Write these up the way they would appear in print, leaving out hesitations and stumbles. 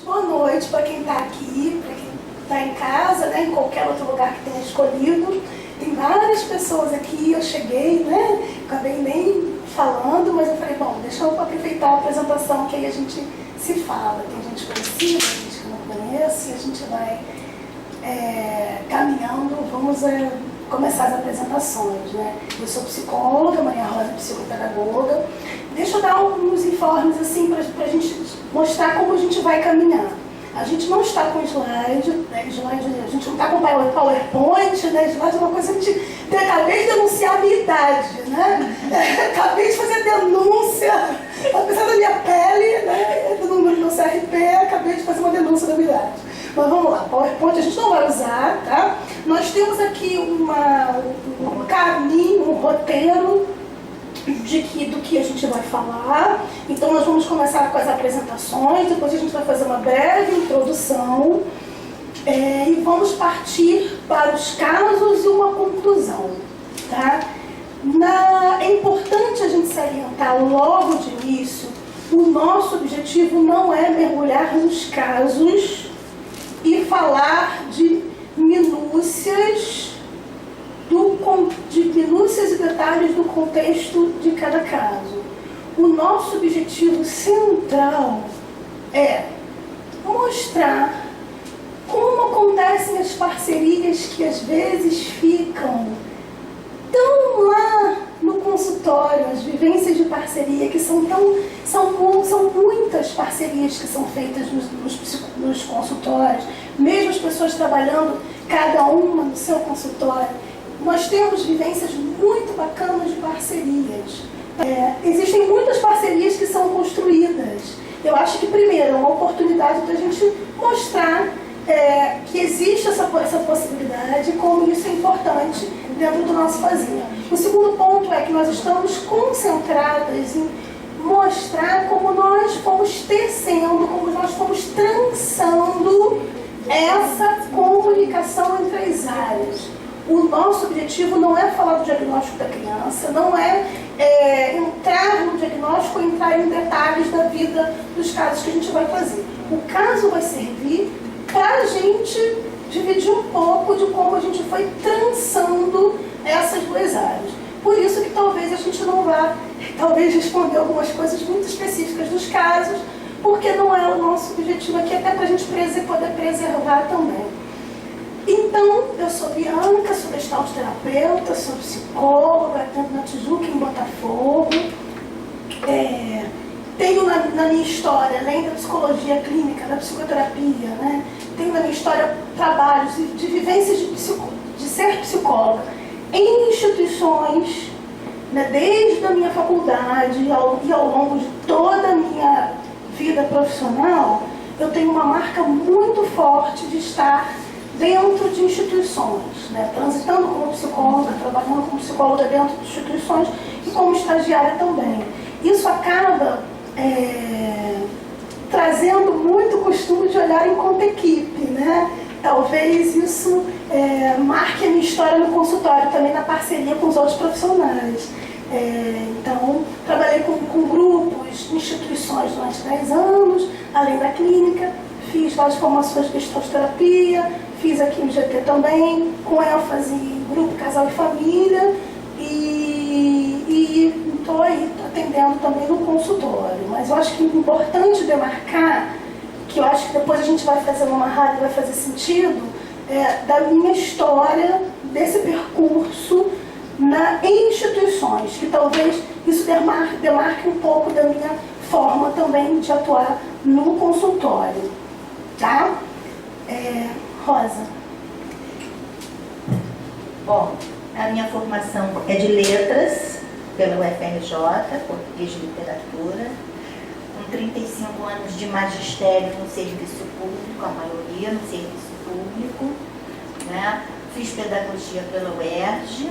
Boa noite para quem está aqui, para quem está em casa, né, em qualquer outro lugar que tenha escolhido. Tem várias pessoas aqui, eu cheguei, né, acabei nem falando, mas eu falei, bom, deixa eu aproveitar a apresentação, que aí a gente se fala. Tem gente conhecida, gente que não conhece, e a gente vai caminhando. Vamos começar as apresentações, né? Eu sou psicóloga, Maria Rosa é psicopedagoga. Deixa eu dar alguns informes assim para a gente mostrar como a gente vai caminhar. A gente não está com slide, né? A gente não está com PowerPoint, né? Slide é uma coisa que a gente... Eu acabei de denunciar a minha idade, né? Acabei de fazer denúncia, apesar da minha pele, né? Do número do CRP, acabei de fazer uma denúncia da minha idade. Mas vamos lá, PowerPoint a gente não vai usar, tá? Nós temos aqui um caminho, um roteiro do que a gente vai falar. Então nós vamos começar com as apresentações, depois a gente vai fazer uma breve introdução e vamos partir para os casos e uma conclusão, tá? É importante a gente salientar logo de início, o nosso objetivo não é mergulhar nos casos e falar de minúcias e detalhes do contexto de cada caso. O nosso objetivo central é mostrar como acontecem as parcerias que às vezes ficam tão lá no consultório, as vivências de parceria que são muitas parcerias que são feitas nos consultórios, mesmo as pessoas trabalhando cada uma no seu consultório. Nós temos vivências muito bacanas de parcerias. Existem muitas parcerias que são construídas. Eu acho que, primeiro, é uma oportunidade da gente mostrar que existe essa possibilidade e como isso é importante dentro do nosso fazer. O segundo ponto é que nós estamos concentradas em mostrar como nós fomos tecendo, como nós fomos trançando essa comunicação entre as áreas. O nosso objetivo não é falar do diagnóstico da criança, não é entrar no diagnóstico ou entrar em detalhes da vida dos casos que a gente vai fazer. O caso vai servir para a gente dividir um pouco de como a gente foi trançando essas duas áreas. Por isso que talvez a gente não vá, responder algumas coisas muito específicas dos casos, porque não é o nosso objetivo aqui, até para a gente poder preservar também. Então, eu sou Bianca, sou gestalt terapeuta, sou psicóloga, atendo na Tijuca, em Botafogo. Tenho na minha história, além da psicologia clínica, da psicoterapia, né? Tenho na minha história trabalhos de vivências de ser psicóloga em instituições, né? Desde a minha faculdade e ao longo de toda a minha vida profissional, eu tenho uma marca muito forte de estar dentro de instituições, né? Transitando como psicóloga, trabalhando como psicóloga dentro de instituições e como estagiária também. Isso acaba trazendo muito costume de olhar enquanto equipe, né? Talvez isso marque a minha história no consultório, também na parceria com os outros profissionais. Então, trabalhei com grupos, instituições durante 10 anos, além da clínica, fiz várias formações de gestalterapia, fiz aqui no GT também, com ênfase em grupo, casal e família, e estou aí atendendo também no consultório. Mas eu acho que é importante demarcar, que eu acho que depois a gente vai fazer uma amarrada e vai fazer sentido, da minha história, desse percurso em instituições, que talvez isso demarque um pouco da minha forma também de atuar no consultório. Tá? Rosa. Bom, a minha formação é de letras, pela UFRJ, português de literatura, com 35 anos de magistério no serviço público, a maioria no serviço público, né? Fiz pedagogia pela UERJ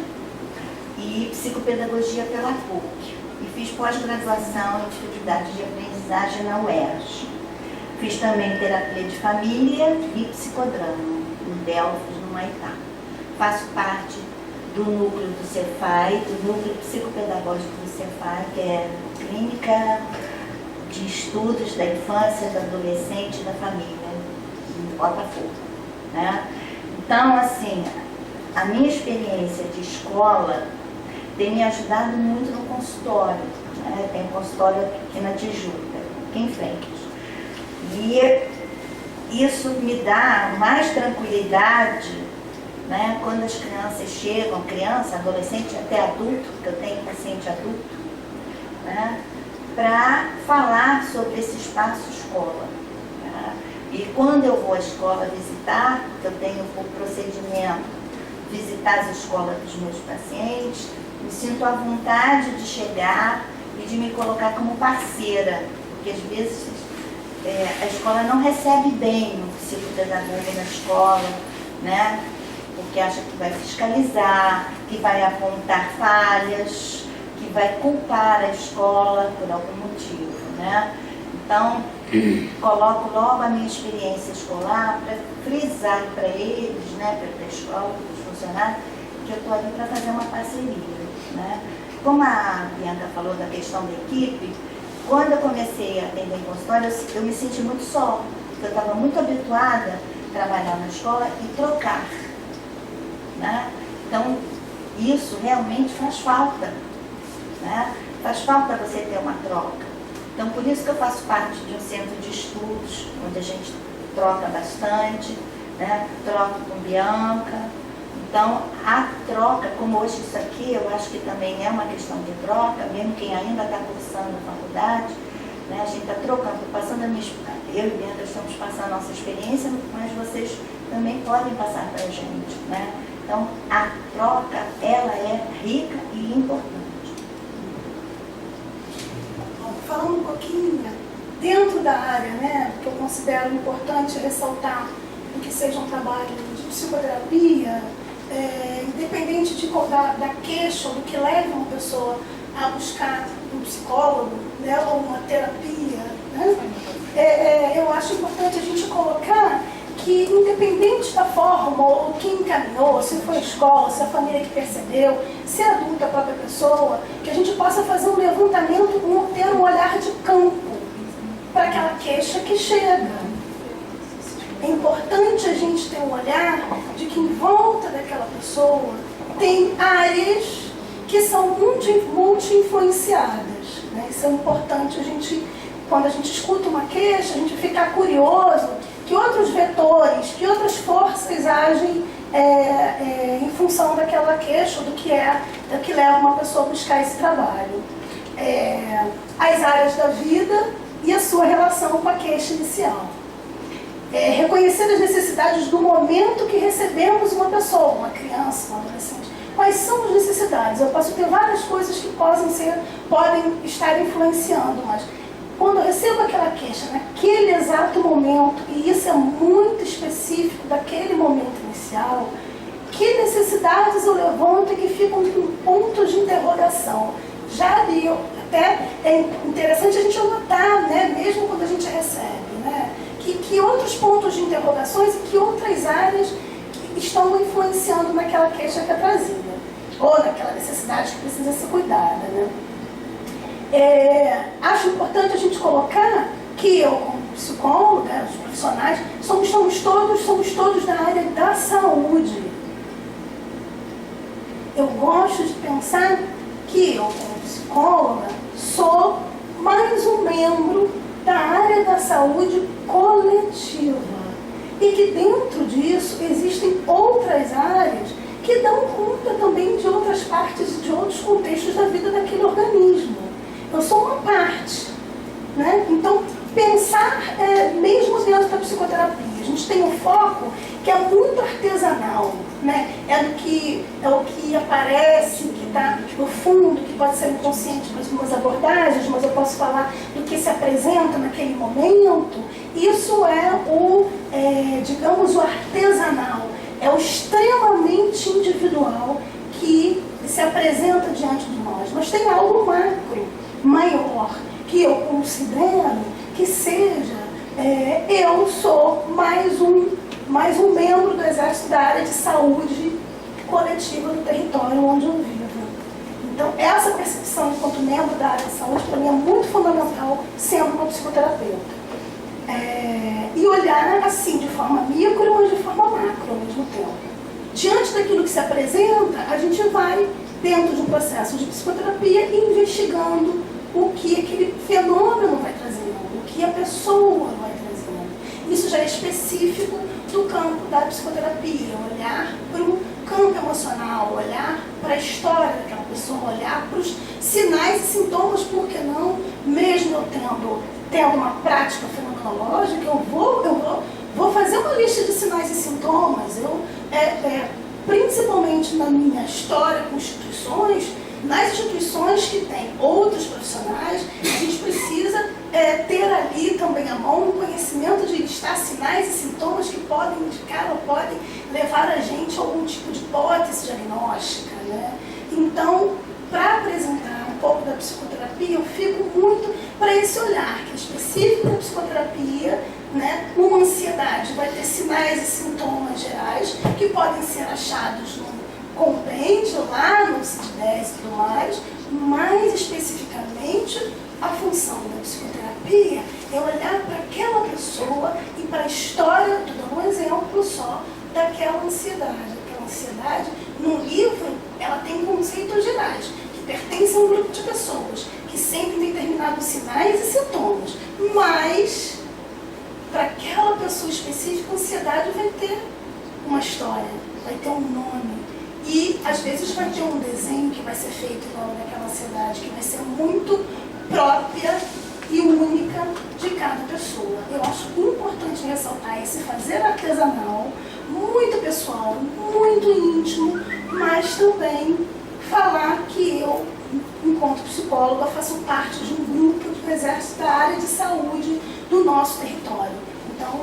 e psicopedagogia pela PUC, e fiz pós-graduação em dificuldade de aprendizagem na UERJ. Fiz também terapia de família e psicodrama, em Delfos, no Maitá. Faço parte do núcleo do Cefai, do núcleo psicopedagógico do Cefai, que é Clínica de Estudos da Infância, do Adolescente e da Família, em Botafogo, né? Então, assim, a minha experiência de escola tem me ajudado muito no consultório, né? Tem um consultório aqui na Tijuca, aqui em frente. E isso me dá mais tranquilidade, né? Quando as crianças chegam, criança, adolescente, até adulto, porque eu tenho paciente adulto, né? Para falar sobre esse espaço escola. Né? E quando eu vou à escola visitar, eu tenho por procedimento visitar as escolas dos meus pacientes, me sinto à vontade de chegar e de me colocar como parceira, porque às vezes a escola não recebe bem o psicopedagogo na escola, né? Porque acha que vai fiscalizar, que vai apontar falhas, que vai culpar a escola por algum motivo, né? Então, coloco logo a minha experiência escolar para frisar para eles, né, para a escola, para os funcionários, que eu estou ali para fazer uma parceria, né? Como a Bianca falou da questão da equipe, quando eu comecei a atender em consultório, eu me senti muito só, porque eu estava muito habituada a trabalhar na escola e trocar, né? Então, isso realmente faz falta, né? Faz falta você ter uma troca. Então, por isso que eu faço parte de um centro de estudos, onde a gente troca bastante, né? Troco com Bianca. Então, a troca, como hoje isso aqui, eu acho que também é uma questão de troca, mesmo quem ainda está cursando a faculdade, né? A gente está trocando, passando a minha experiência, eu e Bianca estamos passando a nossa experiência, mas vocês também podem passar para a gente, né? Então, a troca, ela é rica e importante. Falando um pouquinho dentro da área, né, que eu considero importante ressaltar o que seja um trabalho de psicoterapia, independente da queixa ou do que leva uma pessoa a buscar um psicólogo, né, ou uma terapia, né, eu acho importante a gente colocar que, independente da forma, ou quem encaminhou, se foi a escola, se a família que percebeu, se é adulta a própria pessoa, que a gente possa fazer um levantamento, ter um olhar de campo para aquela queixa que chega. É importante a gente ter um olhar de que em volta daquela pessoa tem áreas que são multi-influenciadas, né? Isso é importante quando a gente escuta uma queixa, a gente ficar curioso que outros vetores, que outras forças agem em função daquela queixa, do que leva uma pessoa a buscar esse trabalho. As áreas da vida e a sua relação com a queixa inicial. Reconhecer as necessidades do momento que recebemos uma pessoa, uma criança, um adolescente. Quais são as necessidades? Eu posso ter várias coisas que podem estar influenciando, mas quando eu recebo aquela queixa, naquele exato momento, e isso é muito específico daquele momento inicial, que necessidades eu levanto e que ficam com pontos de interrogação? Já ali, até é interessante a gente anotar, né, mesmo quando a gente recebe, né, que outros pontos de interrogações e que outras áreas que estão influenciando naquela queixa que é trazida, ou naquela necessidade que precisa ser cuidada, né? Acho importante a gente colocar que eu, como psicóloga, os profissionais, somos todos da área da saúde. Eu gosto de pensar que eu, como psicóloga, sou mais um membro da área da saúde coletiva. E que dentro disso existem outras áreas que dão conta também de outras partes e de outros contextos da vida daquele organismo. Eu sou uma parte, né? Então, pensar mesmo dentro da psicoterapia. A gente tem um foco que é muito artesanal, né? É o que aparece, que está no fundo, que pode ser inconsciente para as minhas abordagens, mas eu posso falar do que se apresenta naquele momento. Isso é digamos, o artesanal, é o extremamente individual que se apresenta diante de nós. Mas tem algo macro, maior, que eu considero que seja, eu sou mais um membro do Exército da área de saúde coletiva do território onde eu vivo. Então, essa percepção enquanto membro da área de saúde, para mim é muito fundamental, sendo uma psicoterapeuta. E olhar assim, de forma micro, mas de forma macro ao mesmo tempo. Diante daquilo que se apresenta, a gente vai, dentro de um processo de psicoterapia, investigando o que aquele fenômeno vai trazendo, o que a pessoa vai trazendo. Isso já é específico do campo da psicoterapia, olhar para o campo emocional, olhar para a história daquela pessoa, olhar para os sinais e sintomas, por que não, mesmo eu tendo uma prática fenomenológica, eu vou fazer uma lista de sinais e sintomas. Principalmente na minha história com instituições, nas instituições que têm outros profissionais, a gente precisa ter ali também à mão um conhecimento de listar sinais e sintomas que podem indicar ou podem levar a gente a algum tipo de hipótese diagnóstica, né? Então, para apresentar um pouco da psicoterapia, eu fico muito para esse olhar que é específico da psicoterapia, né? Uma ansiedade vai ter sinais e sintomas gerais que podem ser achados no compêndio, lá no CID-10 e tudo mais especificamente, a função da psicoterapia é olhar para aquela pessoa e para a história, estou dando um exemplo só, daquela ansiedade. Aquela ansiedade, no livro, ela tem conceitos gerais, que pertencem a um grupo de pessoas, que sentem determinados sinais e sintomas, mas para aquela pessoa específica, a ansiedade vai ter uma história, vai ter um nome. E, às vezes, vai ter um desenho que vai ser feito em nome daquela ansiedade, que vai ser muito própria e única de cada pessoa. Eu acho importante ressaltar esse fazer artesanal, muito pessoal, muito íntimo, mas também falar que eu, enquanto psicóloga, faço parte de um grupo do Exército da área de saúde do nosso território. Então,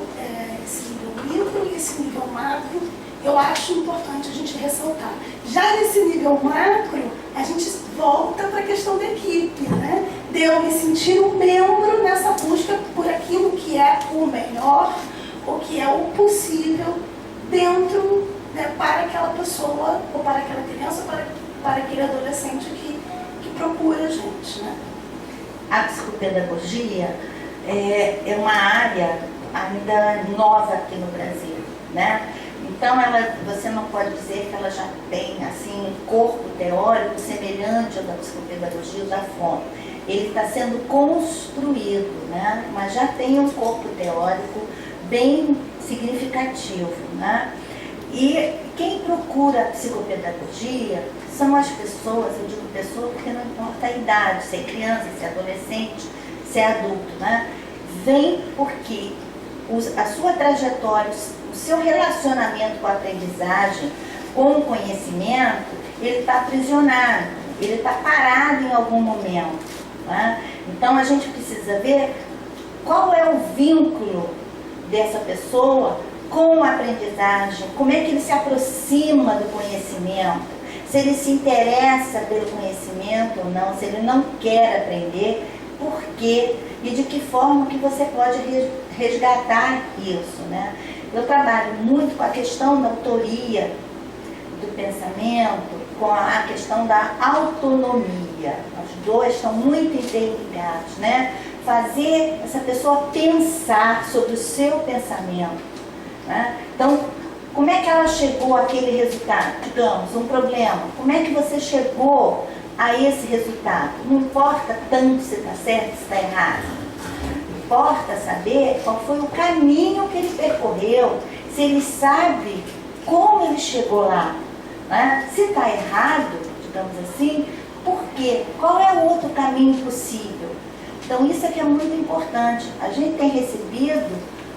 esse nível micro e esse nível macro, eu acho importante a gente ressaltar. Já nesse nível macro, a gente volta para a questão da equipe, né? De eu me sentir um membro nessa busca por aquilo que é o melhor, o que é o possível dentro, né, para aquela pessoa, ou para aquela criança, para aquele adolescente que procura a gente, né? A psicopedagogia é uma área ainda nova aqui no Brasil, né? Então, você não pode dizer que ela já tem assim, um corpo teórico semelhante ao da psicopedagogia ou da FON. Ele está sendo construído, né? Mas já tem um corpo teórico bem significativo, né? E quem procura a psicopedagogia são as pessoas, eu digo pessoa porque não importa a idade, se é criança, se é adolescente, se é adulto, né? Vem porque a sua trajetória, o seu relacionamento com a aprendizagem, com o conhecimento, ele está aprisionado, ele está parado em algum momento, né? Então a gente precisa ver qual é o vínculo dessa pessoa com a aprendizagem, como é que ele se aproxima do conhecimento, se ele se interessa pelo conhecimento ou não, se ele não quer aprender, por quê e de que forma que você pode resgatar isso, né? Eu trabalho muito com a questão da autoria do pensamento, com a questão da autonomia. Os dois estão muito interligados, né? Fazer essa pessoa pensar sobre o seu pensamento, né? Então, como é que ela chegou àquele resultado? Digamos, um problema. Como é que você chegou a esse resultado? Não importa tanto se está certo, se está errado. Importa saber qual foi o caminho que ele percorreu, se ele sabe como ele chegou lá, né? Se está errado, digamos assim, por quê? Qual é o outro caminho possível? Então isso é que é muito importante. A gente tem recebido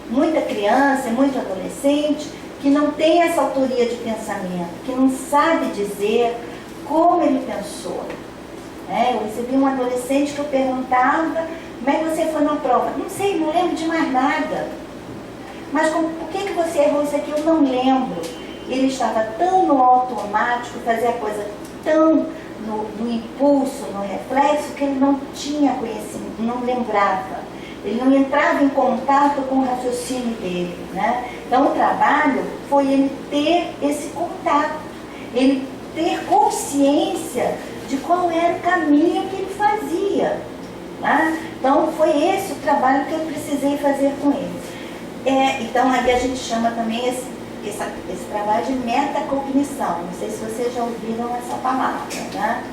muita criança, muito adolescente que não tem essa autoria de pensamento, que não sabe dizer como ele pensou. Eu recebi um adolescente que eu perguntava: como é que você foi na prova? Não sei, não lembro de mais nada. Mas por que você errou isso aqui? Eu não lembro. Ele estava tão no automático, fazia a coisa tão no impulso, no reflexo, que ele não tinha conhecimento, não lembrava. Ele não entrava em contato com o raciocínio dele, né? Então o trabalho foi ele ter esse contato, ele ter consciência de qual era o caminho que ele fazia. trabalho que eu precisei fazer com ele. Então, aí a gente chama também esse trabalho de metacognição. Não sei se vocês já ouviram essa palavra, né?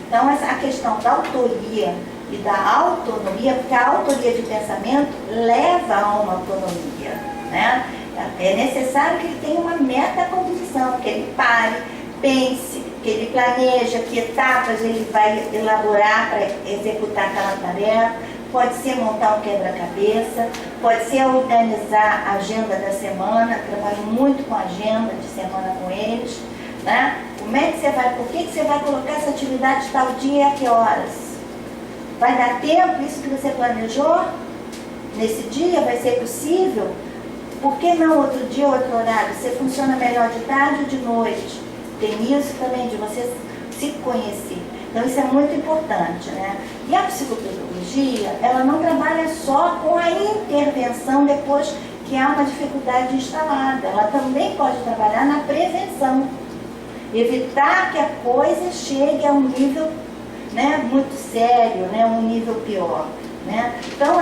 Então, a questão da autoria e da autonomia, porque a autoria de pensamento leva a uma autonomia, né? É necessário que ele tenha uma metacognição, que ele pare, pense, que ele planeja que etapas ele vai elaborar para executar aquela tarefa. Pode ser montar um quebra-cabeça, pode ser organizar a agenda da semana. Trabalho muito com a agenda de semana com eles, né? Como é que você vai, por que você vai colocar essa atividade tal dia e a que horas? Vai dar tempo isso que você planejou? Nesse dia vai ser possível? Por que não outro dia, outro horário? Você funciona melhor de tarde ou de noite? Tem isso também de você se conhecer. Então isso é muito importante, né? E a psicopedagogia, ela não trabalha só com a intervenção depois que há uma dificuldade instalada. Ela também pode trabalhar na prevenção. Evitar que a coisa chegue a um nível, né, muito sério, né, um nível pior, né? Então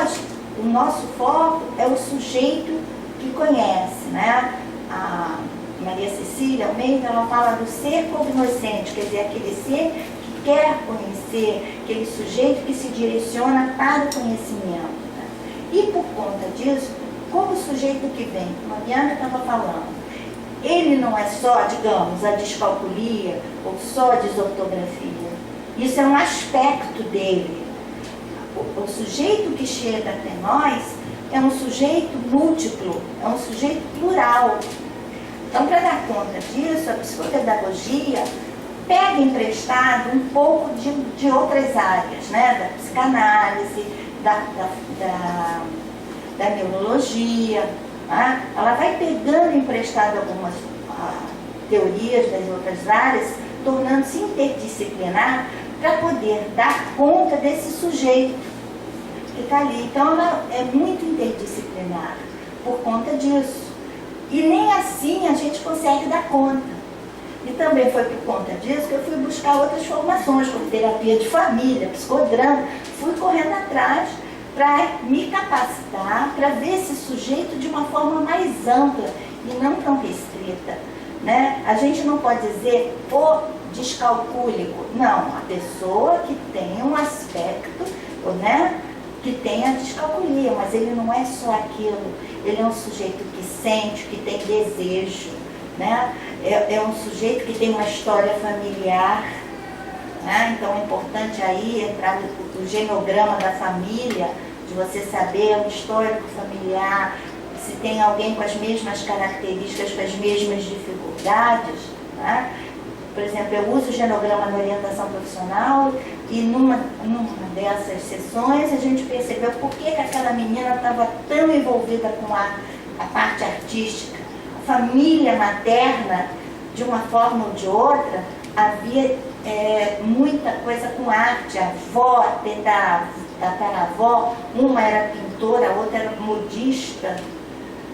o nosso foco é o sujeito que conhece, né? A Maria Cecília Almeida, ela fala do ser cognoscente, quer dizer, aquele ser que quer conhecer, aquele sujeito que se direciona para o conhecimento, né? E por conta disso, como o sujeito que vem, como a Diana estava falando, ele não é só, digamos, a descalculia ou só a desortografia. Isso é um aspecto dele. O sujeito que chega até nós é um sujeito múltiplo, é um sujeito plural. Então, para dar conta disso, a psicopedagogia pega emprestado um pouco de outras áreas, né? Da psicanálise, da neurologia, né? Ela vai pegando emprestado algumas teorias das outras áreas, tornando-se interdisciplinar para poder dar conta desse sujeito que está ali. Então, ela é muito interdisciplinar por conta disso. E nem assim a gente consegue dar conta. E também foi por conta disso que eu fui buscar outras formações, como terapia de família, psicodrama. Fui correndo atrás para me capacitar, para ver esse sujeito de uma forma mais ampla e não tão restrita, né? A gente não pode dizer o descalcúlico. Não, a pessoa que tem um aspecto, né, que tem a descalculia, mas ele não é só aquilo. Ele é um sujeito que sente, que tem desejo, né? É um sujeito que tem uma história familiar, né? Então é importante aí entrar no genograma da família, de você saber o histórico familiar, se tem alguém com as mesmas características, com as mesmas dificuldades, né? Por exemplo, eu uso o genograma na orientação profissional e numa dessas sessões a gente percebeu por que aquela menina estava tão envolvida com a parte artística. A família materna, de uma forma ou de outra, havia muita coisa com arte. A avó, tataravó, uma era pintora, a outra era modista,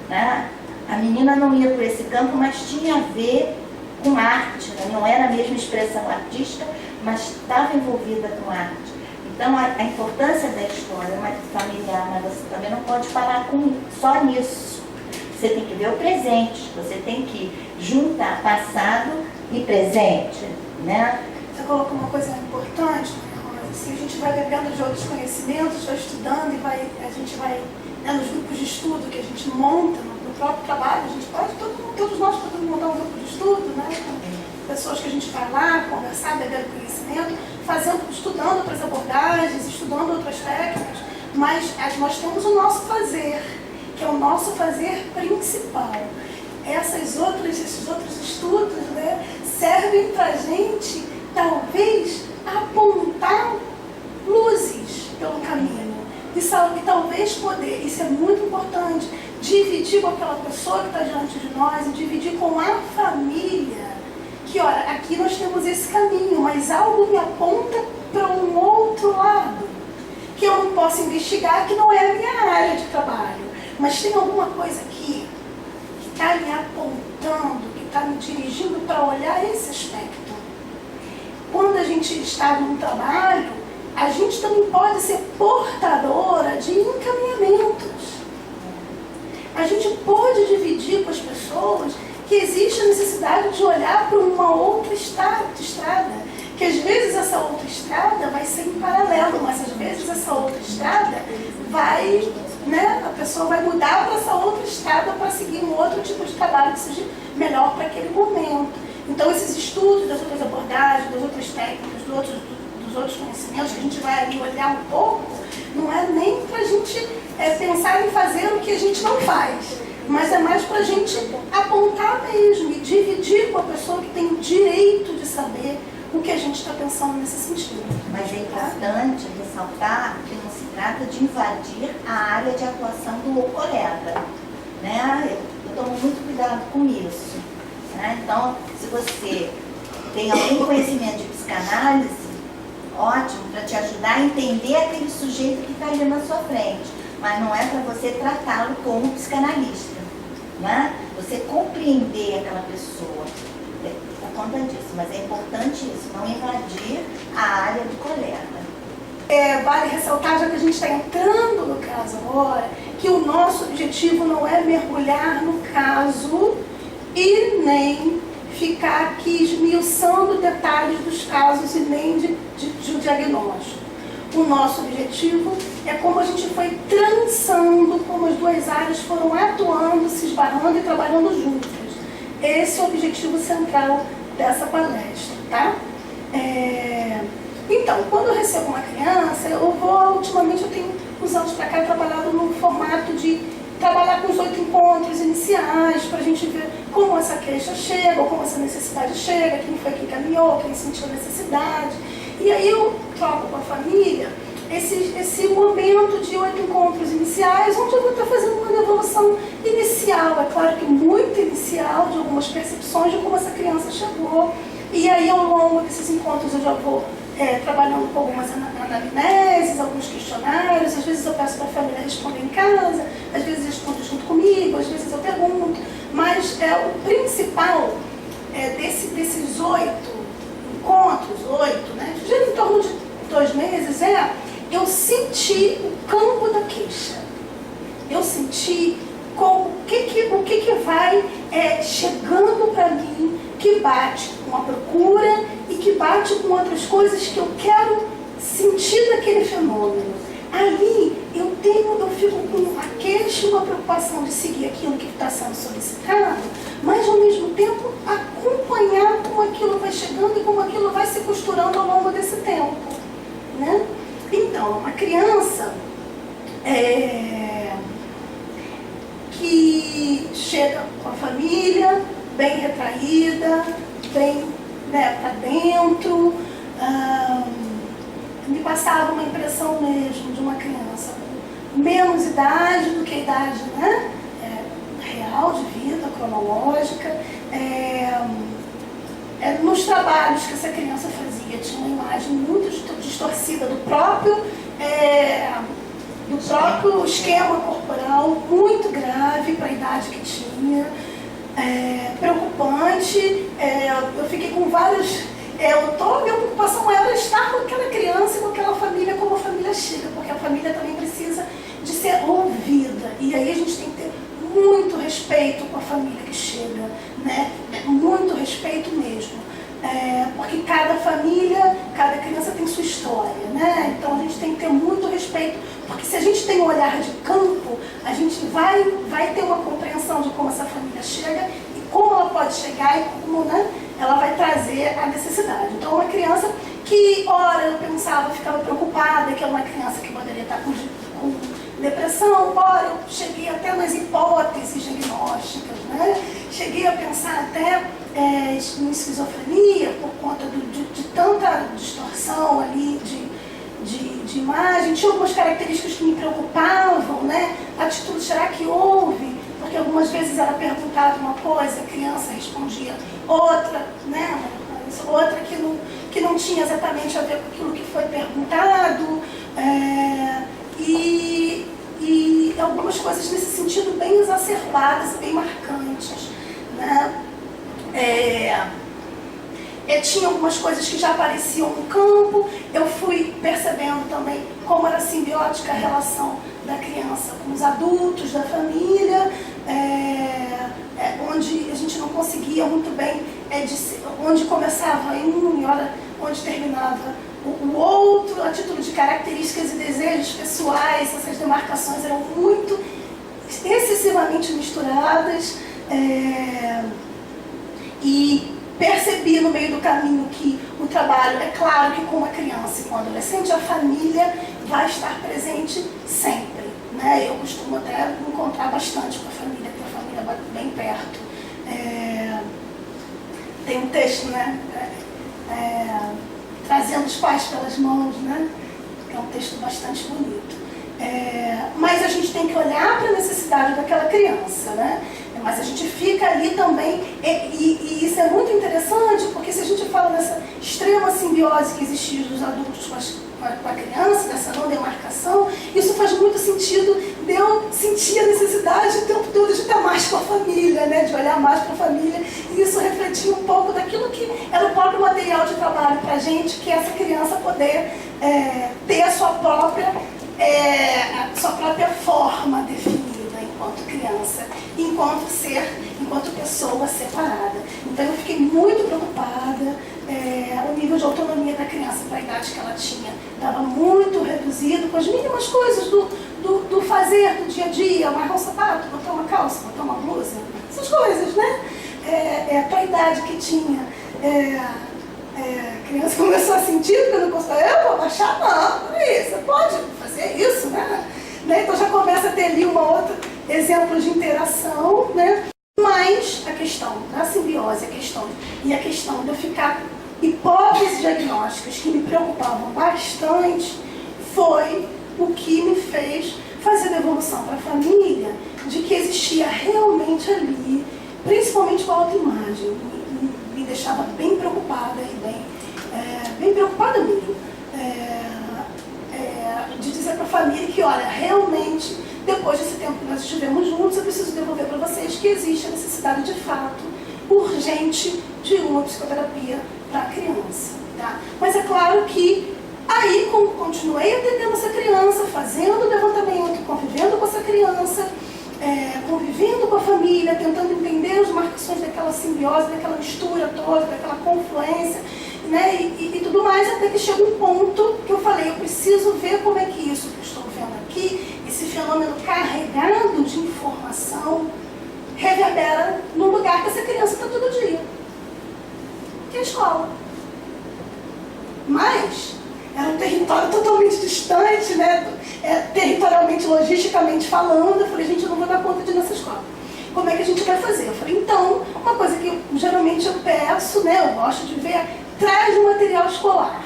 né? A menina não ia por esse campo, mas tinha a ver com arte, né? Não era a mesma expressão artística, mas estava envolvida com arte. Então, a importância da história familiar, mas você também não pode parar só nisso. Você tem que ver o presente, você tem que juntar passado e presente, né? Você colocou uma coisa importante, assim, a gente vai bebendo de outros conhecimentos, vai estudando e a gente vai, né, nos grupos de estudo que a gente monta no próprio trabalho, a gente pode, todos nós podemos montar um grupo de estudo, né? Com pessoas que a gente vai lá conversar, beber conhecimento, estudando outras abordagens, estudando outras técnicas, mas nós temos o nosso fazer, que é o nosso fazer principal. Esses outros estudos, né, servem para a gente, talvez, apontar luzes pelo caminho. E talvez poder, isso é muito importante, dividir com aquela pessoa que está diante de nós e dividir com a família. Que, olha, aqui nós temos esse caminho, mas algo me aponta para um outro lado, que eu não posso investigar, que não é a minha área de trabalho. Mas tem alguma coisa aqui que está me apontando, que está me dirigindo para olhar esse aspecto. Quando a gente está num trabalho, a gente também pode ser portadora de encaminhamentos. A gente pode dividir com as pessoas que existe a necessidade de olhar para uma outra estrada, que às vezes essa outra estrada vai ser em paralelo, mas às vezes essa outra estrada vai, né, a pessoa vai mudar para essa outra estrada para seguir um outro tipo de trabalho que seja melhor para aquele momento. Então esses estudos das outras abordagens, das outras técnicas, dos outros conhecimentos que a gente vai ali olhar um pouco, não é nem para a gente pensar em fazer o que a gente não faz, mas é mais para a gente apontar mesmo e dividir com a pessoa que tem o direito de saber o que a gente está pensando nesse sentido. Mas é importante ressaltar que não se trata de invadir a área de atuação do colega, né? Eu tomo muito cuidado com isso, né? Então, se você tem algum conhecimento de psicanálise, ótimo, para te ajudar a entender aquele sujeito que está ali na sua frente, mas não é para você tratá-lo como psicanalista, né? Você compreender aquela pessoa por conta disso, mas é importante isso, não invadir a área do colega. Vale ressaltar, já que a gente está entrando no caso agora, que o nosso objetivo não é mergulhar no caso e nem ficar aqui esmiuçando detalhes dos casos e nem de um diagnóstico. O nosso objetivo é como a gente foi trançando, como as duas áreas foram atuando, se esbarrando e trabalhando juntas. Esse é o objetivo central dessa palestra, tá? Então, quando eu recebo uma criança, ultimamente eu tenho, uns anos para cá, trabalhado no formato de trabalhar com os 8 encontros iniciais, para a gente ver como essa queixa chega, ou como essa necessidade chega, quem foi que encaminhou, quem sentiu a necessidade. E aí eu troco com a família esse momento de 8 encontros iniciais, onde eu vou estar fazendo uma devolução inicial, é claro que muito inicial, de algumas percepções de como essa criança chegou. E aí, ao longo desses encontros, eu já vou trabalhando com algumas anamneses, alguns questionários. Às vezes eu peço para a família responder em casa, às vezes responde junto comigo, às vezes eu pergunto. Mas o principal desses 8 encontros, 8, né, em torno de 2 meses, eu senti o campo da queixa. Eu senti o que vai chegando para mim, que bate com a procura e que bate com outras coisas que eu quero sentir daquele fenômeno. Ali eu fico com a queixa e uma preocupação de seguir aquilo que está sendo solicitado, mas ao mesmo tempo acompanhar como aquilo vai chegando e como aquilo vai se costurando ao longo desse tempo, né? Então, uma criança que chega com a família, bem retraída, bem para dentro, me passava uma impressão mesmo de uma criança com menos idade do que a idade, né, real de vida, cronológica. Nos trabalhos que essa criança fazia, tinha uma imagem muito distorcida do próprio esquema corporal, muito grave para a idade que tinha, preocupante. Eu fiquei com vários... a minha preocupação maior é estar com aquela criança e com aquela família, como a família chega, porque a família também precisa de ser ouvida. E aí a gente tem que ter muito respeito com a família que chega, né? Muito respeito mesmo. Porque cada família, cada criança tem sua história, né? Então a gente tem que ter muito respeito, porque se a gente tem um olhar de campo, a gente vai ter uma compreensão de como essa família chega e como ela pode chegar e como, né, ela vai trazer a necessidade. Então uma criança que, ora, eu pensava, ficava preocupada, que é uma criança que poderia estar com depressão, ora, eu cheguei até nas hipóteses diagnósticas, né? Cheguei a pensar até em esquizofrenia, por conta de tanta distorção ali de imagem. Tinha algumas características que me preocupavam, né? Atitude, será que houve? Porque algumas vezes era perguntada uma coisa, a criança respondia outra, né? Outra que não tinha exatamente a ver com aquilo que foi perguntado. E algumas coisas nesse sentido bem exacerbadas, bem marcantes, né? tinha algumas coisas que já apareciam no campo. Eu fui percebendo também como era simbiótica a relação da criança com os adultos da família, onde a gente não conseguia muito bem, onde começava um e onde terminava o outro, a título de características e desejos pessoais. Essas demarcações eram muito, excessivamente misturadas, e percebi no meio do caminho que o trabalho, é claro que com uma criança e com um adolescente, a família vai estar presente sempre, né? Eu costumo até me encontrar bastante com a família, porque a família vai bem perto. Tem um texto, né? Trazendo os pais pelas mãos, né? Que é um texto bastante bonito. Mas a gente tem que olhar para a necessidade daquela criança, né? Mas a gente fica ali também, e isso é muito interessante, porque se a gente fala dessa extrema simbiose que existia dos adultos com a criança, dessa não demarcação, isso faz muito sentido de eu sentir a necessidade o tempo todo de estar mais com a família, né? De olhar mais para a família, e isso refletia um pouco daquilo que era o próprio material de trabalho para a gente, que é essa criança poder ter a sua própria forma definida enquanto criança, enquanto ser, enquanto pessoa separada. Então eu fiquei muito preocupada, o nível de autonomia da criança para a idade que ela tinha estava muito reduzido, com as mínimas coisas do fazer do dia a dia, amarrar um sapato, botar uma calça, botar uma blusa, essas coisas, né? Para a idade que tinha. A criança começou a sentir que eu não gostava, eu vou baixar, não, peraí, você pode fazer isso, né? Então já começa a ter ali uma outra exemplo de interação, né? Mas a questão da simbiose, a questão de eu ficar hipóteses diagnósticas que me preocupavam bastante, foi o que me fez fazer a devolução para a família de que existia realmente ali, principalmente com a autoimagem, me deixava bem preocupada e bem preocupada mesmo, de dizer para a família que, olha, realmente, depois desse tempo que nós estivemos juntos, eu preciso devolver para vocês que existe a necessidade de fato urgente de uma psicoterapia para a criança, tá? Mas é claro que aí continuei atendendo essa criança, fazendo o levantamento, convivendo com essa criança, convivendo com a família, tentando entender as marcações daquela simbiose, daquela mistura toda, daquela confluência, né? E tudo mais, até que chega um ponto que eu falei, eu preciso ver como é que isso que eu estou vendo aqui, esse fenômeno carregado de informação, reverbera no lugar que essa criança está todo dia, que é a escola. Mas era um território totalmente distante, né? Territorialmente, logisticamente falando. Eu falei, gente, eu não vou dar conta de ir nessa escola. Como é que a gente vai fazer? Eu falei, então, uma coisa que geralmente eu peço, né? Eu gosto de ver, traz o material escolar.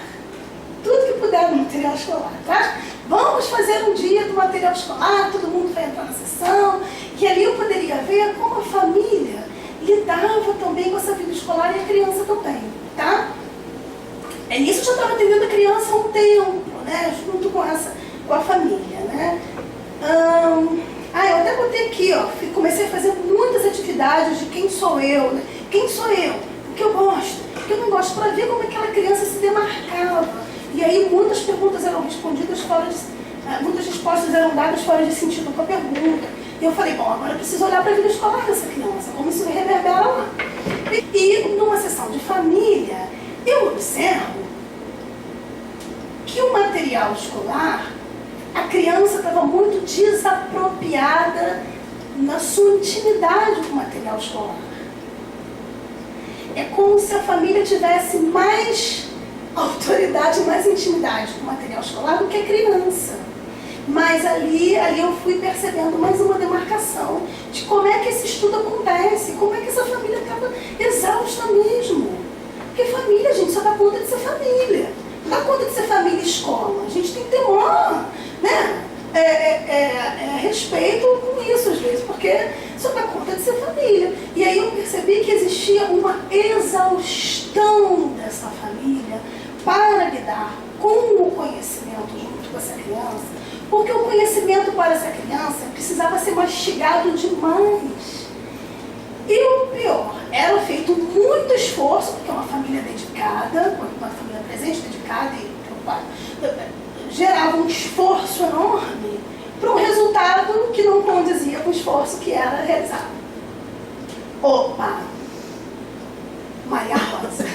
Tudo que puder do material escolar, tá? Vamos fazer um dia do material escolar, todo mundo vai entrar na sessão, que ali eu poderia ver como a família lidava também com essa vida escolar e a criança também, tá? Nisso eu já estava atendendo a criança há um tempo, né? Junto com a família, né? Eu até botei aqui, ó, comecei a fazer muitas atividades de quem sou eu, né? Quem sou eu? O que eu gosto? O que eu não gosto? Para ver como aquela criança se demarcava. E aí muitas perguntas eram respondidas muitas respostas eram dadas fora de sentido com a pergunta. E eu falei, bom, agora eu preciso olhar para a vida escolar dessa criança, como isso reverbera lá. E numa sessão de família, eu observo que o material escolar, a criança estava muito desapropriada na sua intimidade com o material escolar. É como se a família tivesse mais autoridade, mais intimidade com o material escolar do que a criança. Mas ali eu fui percebendo mais uma demarcação de como é que esse estudo acontece, como é que essa família acaba exausta mesmo. Porque família, gente, só dá conta de ser família. Não dá conta de ser família e escola. A gente tem que ter maior, né? Respeito com isso às vezes, porque só dá conta de ser família. E aí eu percebi que existia uma exaustão dessa família para lidar com o conhecimento junto com essa criança, porque o conhecimento para essa criança precisava ser mastigado demais. E o pior era feito muito esforço, porque é uma família dedicada, uma família presente, dedicada e preocupada, gerava um esforço enorme para um resultado que não condizia com o esforço que era realizado. Opa! Maria Rosa.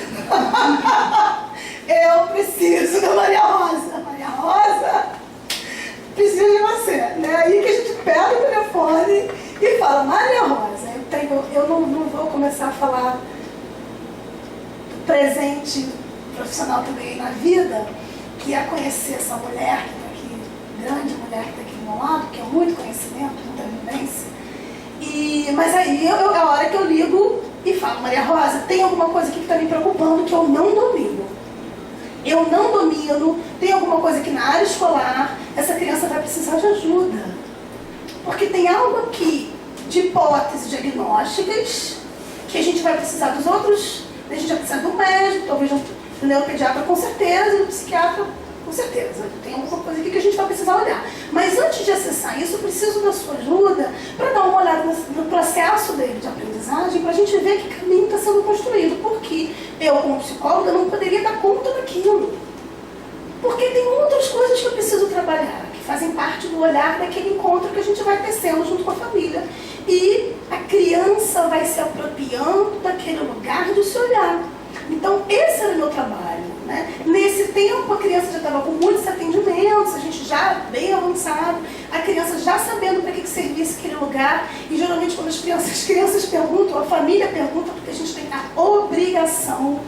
Eu preciso da Maria Rosa. Maria Rosa, preciso de você. Né? Aí que a gente pega o telefone e fala, Maria Rosa, eu não vou começar a falar do presente profissional que eu ganhei na vida, que é conhecer essa mulher que está aqui, grande mulher que está aqui do meu lado, que é muito conhecimento, muita vivência. Mas aí é a hora que eu ligo e falo, Maria Rosa, tem alguma coisa aqui que está me preocupando que eu não domino. Eu não domino, tem alguma coisa aqui na área escolar, essa criança vai precisar de ajuda. Porque tem algo aqui de hipóteses diagnósticas que a gente vai precisar dos outros, a gente vai precisar do médico, talvez do neuropediatra com certeza, e do psiquiatra com certeza. Tem alguma coisa aqui que a gente vai precisar olhar. Mas antes de acessar isso, eu preciso da sua ajuda para dar uma olhada no processo dele de aprendizagem, para a gente ver que caminho está sendo construído. Porque eu, como psicóloga, não poderia dar conta daquilo. Porque tem outras coisas que eu preciso trabalhar, que fazem parte do olhar daquele encontro que a gente vai tecendo junto com a família. E a criança vai se apropriando daquele lugar de se olhar. Então, esse era o meu trabalho. Né? Nesse tempo, a criança já estava com muitos atendimentos, a gente já bem avançado, a criança já sabendo para que servia aquele lugar. E geralmente, quando as crianças perguntam, a família pergunta, porque a gente tem a obrigação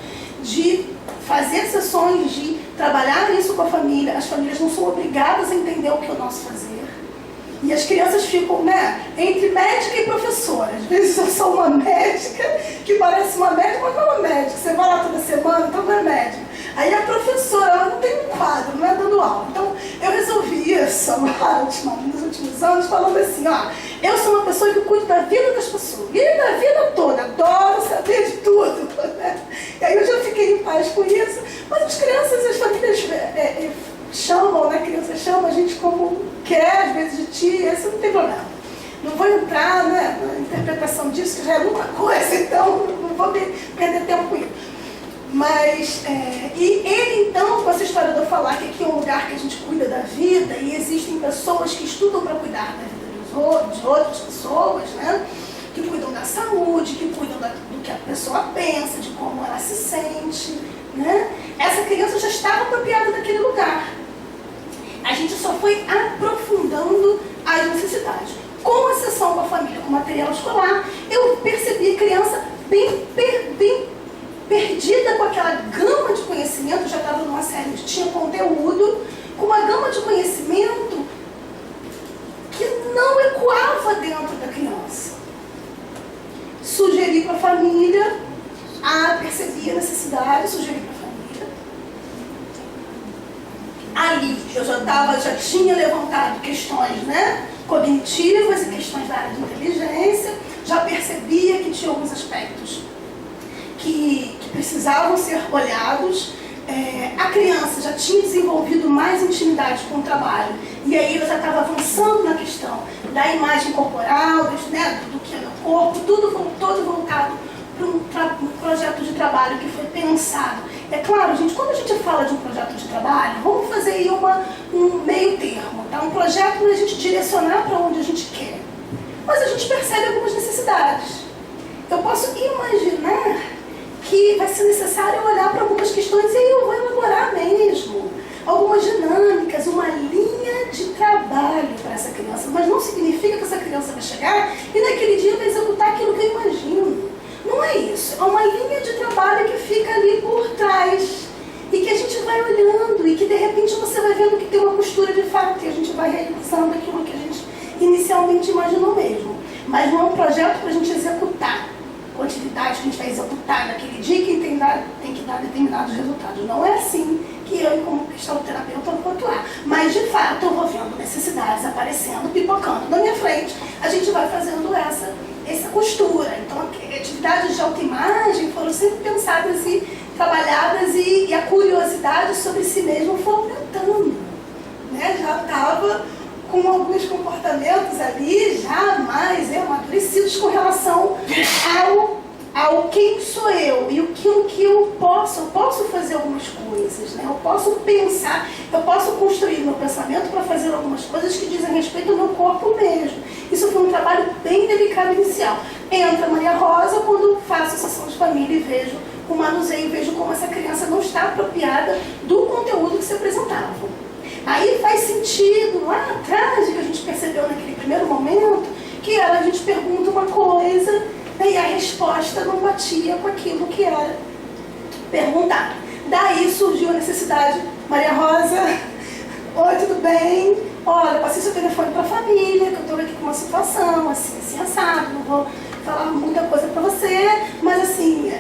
de fazer sessões, de trabalhar isso com a família. As famílias não são obrigadas a entender o que é o nosso fazer. E as crianças ficam, né, entre médica e professora. Às vezes eu sou uma médica, que parece uma médica, mas não é uma médica. Você vai lá toda semana, então não é médica. Aí a professora, ela não tem um quadro, não é dando aula. Então eu resolvi isso nos últimos anos, falando assim, ó, eu sou uma pessoa que cuido da vida das pessoas. E da vida toda, adoro saber de tudo. Né? E aí eu já fiquei em paz com isso. Mas as crianças, as famílias chamam, né? A criança chama a gente como quer, às vezes de tia, isso não tem problema. Não vou entrar, né, na interpretação disso, que já é muita coisa, então não vou perder tempo com isso. Mas, e ele então, com essa história de eu falar que aqui é um lugar que a gente cuida da vida e existem pessoas que estudam para cuidar da vida de outras pessoas, né, que cuidam da saúde, que cuidam do que a pessoa pensa, de como ela se sente, né, essa criança já estava apropriada daquele lugar. A gente só foi aprofundando as necessidades. Com a sessão com a família, com material escolar, eu percebi a criança bem perdida com aquela gama de conhecimento, já estava numa série que tinha conteúdo, com uma gama de conhecimento que não ecoava dentro da criança. Sugeri para a família, percebi a necessidade, sugeri para a família. Ali eu já tinha levantado questões, né, cognitivas e questões da área de inteligência, já percebia que tinha alguns aspectos que precisavam ser olhados. A criança já tinha desenvolvido mais intimidade com o trabalho, e aí eu já estava avançando na questão da imagem corporal, né, do que é meu corpo, todo voltado para um projeto de trabalho que foi pensado. É claro, gente, quando a gente fala de um projeto de trabalho, vamos fazer aí um meio termo, tá? Um projeto para a gente direcionar para onde a gente quer. Mas a gente percebe algumas necessidades. Eu posso imaginar que vai ser necessário olhar para algumas questões e aí eu vou elaborar mesmo algumas dinâmicas, uma linha de trabalho para essa criança. Mas não significa que essa criança vai chegar e naquele dia vai executar aquilo que eu imagino. Não é isso, é uma linha de trabalho que fica ali por trás e que a gente vai olhando e que de repente você vai vendo que tem uma costura de fato e a gente vai realizando aquilo que a gente inicialmente imaginou mesmo. Mas não é um projeto para a gente executar, com atividade que a gente vai executar naquele dia que tem que dar determinados resultados. Não é assim que eu, como cristaloterapeuta, vou atuar. Mas, de fato, eu vou vendo necessidades aparecendo, pipocando na minha frente. A gente vai fazendo essa costura. Então, atividades de autoimagem foram sempre pensadas e trabalhadas e a curiosidade sobre si mesmo foi aumentando. Né? Já estava com alguns comportamentos ali já mais amadurecidos com relação ao quem sou eu e aquilo que eu posso fazer algumas coisas, né? Eu posso pensar, eu posso construir meu pensamento para fazer algumas coisas que dizem respeito ao meu corpo mesmo. Isso foi um trabalho bem delicado inicial. Entra a Maria Rosa quando faço sessão de família e vejo o manuseio, vejo como essa criança não está apropriada do conteúdo que se apresentava. Aí faz sentido, lá atrás, que a gente percebeu naquele primeiro momento, que era, a gente pergunta uma coisa, e a resposta não batia com aquilo que era perguntado. Daí surgiu a necessidade, Maria Rosa, oi, tudo bem? Olha, passei seu telefone para a família, que eu estou aqui com uma situação, assim, assado, não vou falar muita coisa para você, mas assim,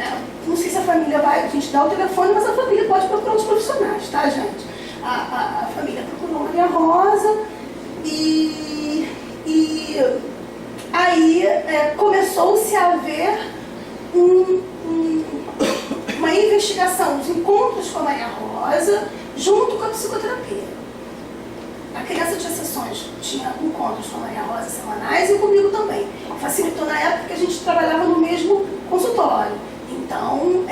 não sei se a família vai, a gente dá o telefone, mas a família pode procurar os profissionais, tá, gente? A família procurou Maria Rosa e aí começou-se a haver uma investigação, os encontros com a Maria Rosa junto com a psicoterapia. A criança tinha sessões, tinha encontros com a Maria Rosa semanais e comigo também. Facilitou na época que a gente trabalhava no mesmo consultório. Então,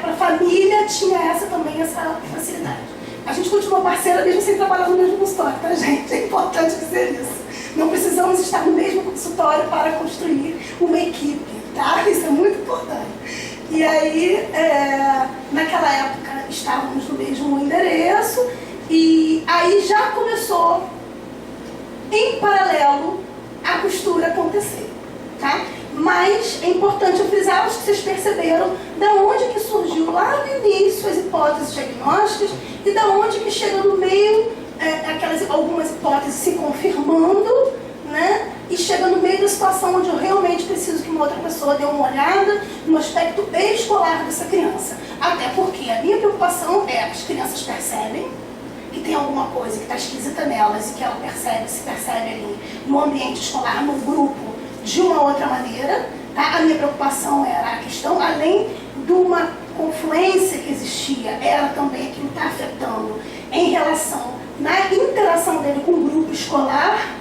para a família tinha também essa facilidade. A gente continua parceira mesmo sem trabalhar no mesmo consultório, tá, gente? É importante dizer isso. Não precisamos estar no mesmo consultório para construir uma equipe, tá? Isso é muito importante. E aí, naquela época, estávamos no mesmo endereço e aí já começou, em paralelo, a costura acontecer, tá? Mas é importante eu frisar, acho que vocês perceberam da onde que surgiu lá no início as hipóteses diagnósticas e da onde que chega no meio algumas hipóteses se confirmando, né? E chega no meio da situação onde eu realmente preciso que uma outra pessoa dê uma olhada no aspecto escolar dessa criança. Até porque a minha preocupação é as crianças percebem que tem alguma coisa que está esquisita nelas e que ela se percebe ali no ambiente escolar, no grupo, de uma outra maneira, tá? A minha preocupação era a questão, além de uma confluência que existia, era também aquilo que está afetando em relação, na interação dele com o grupo escolar,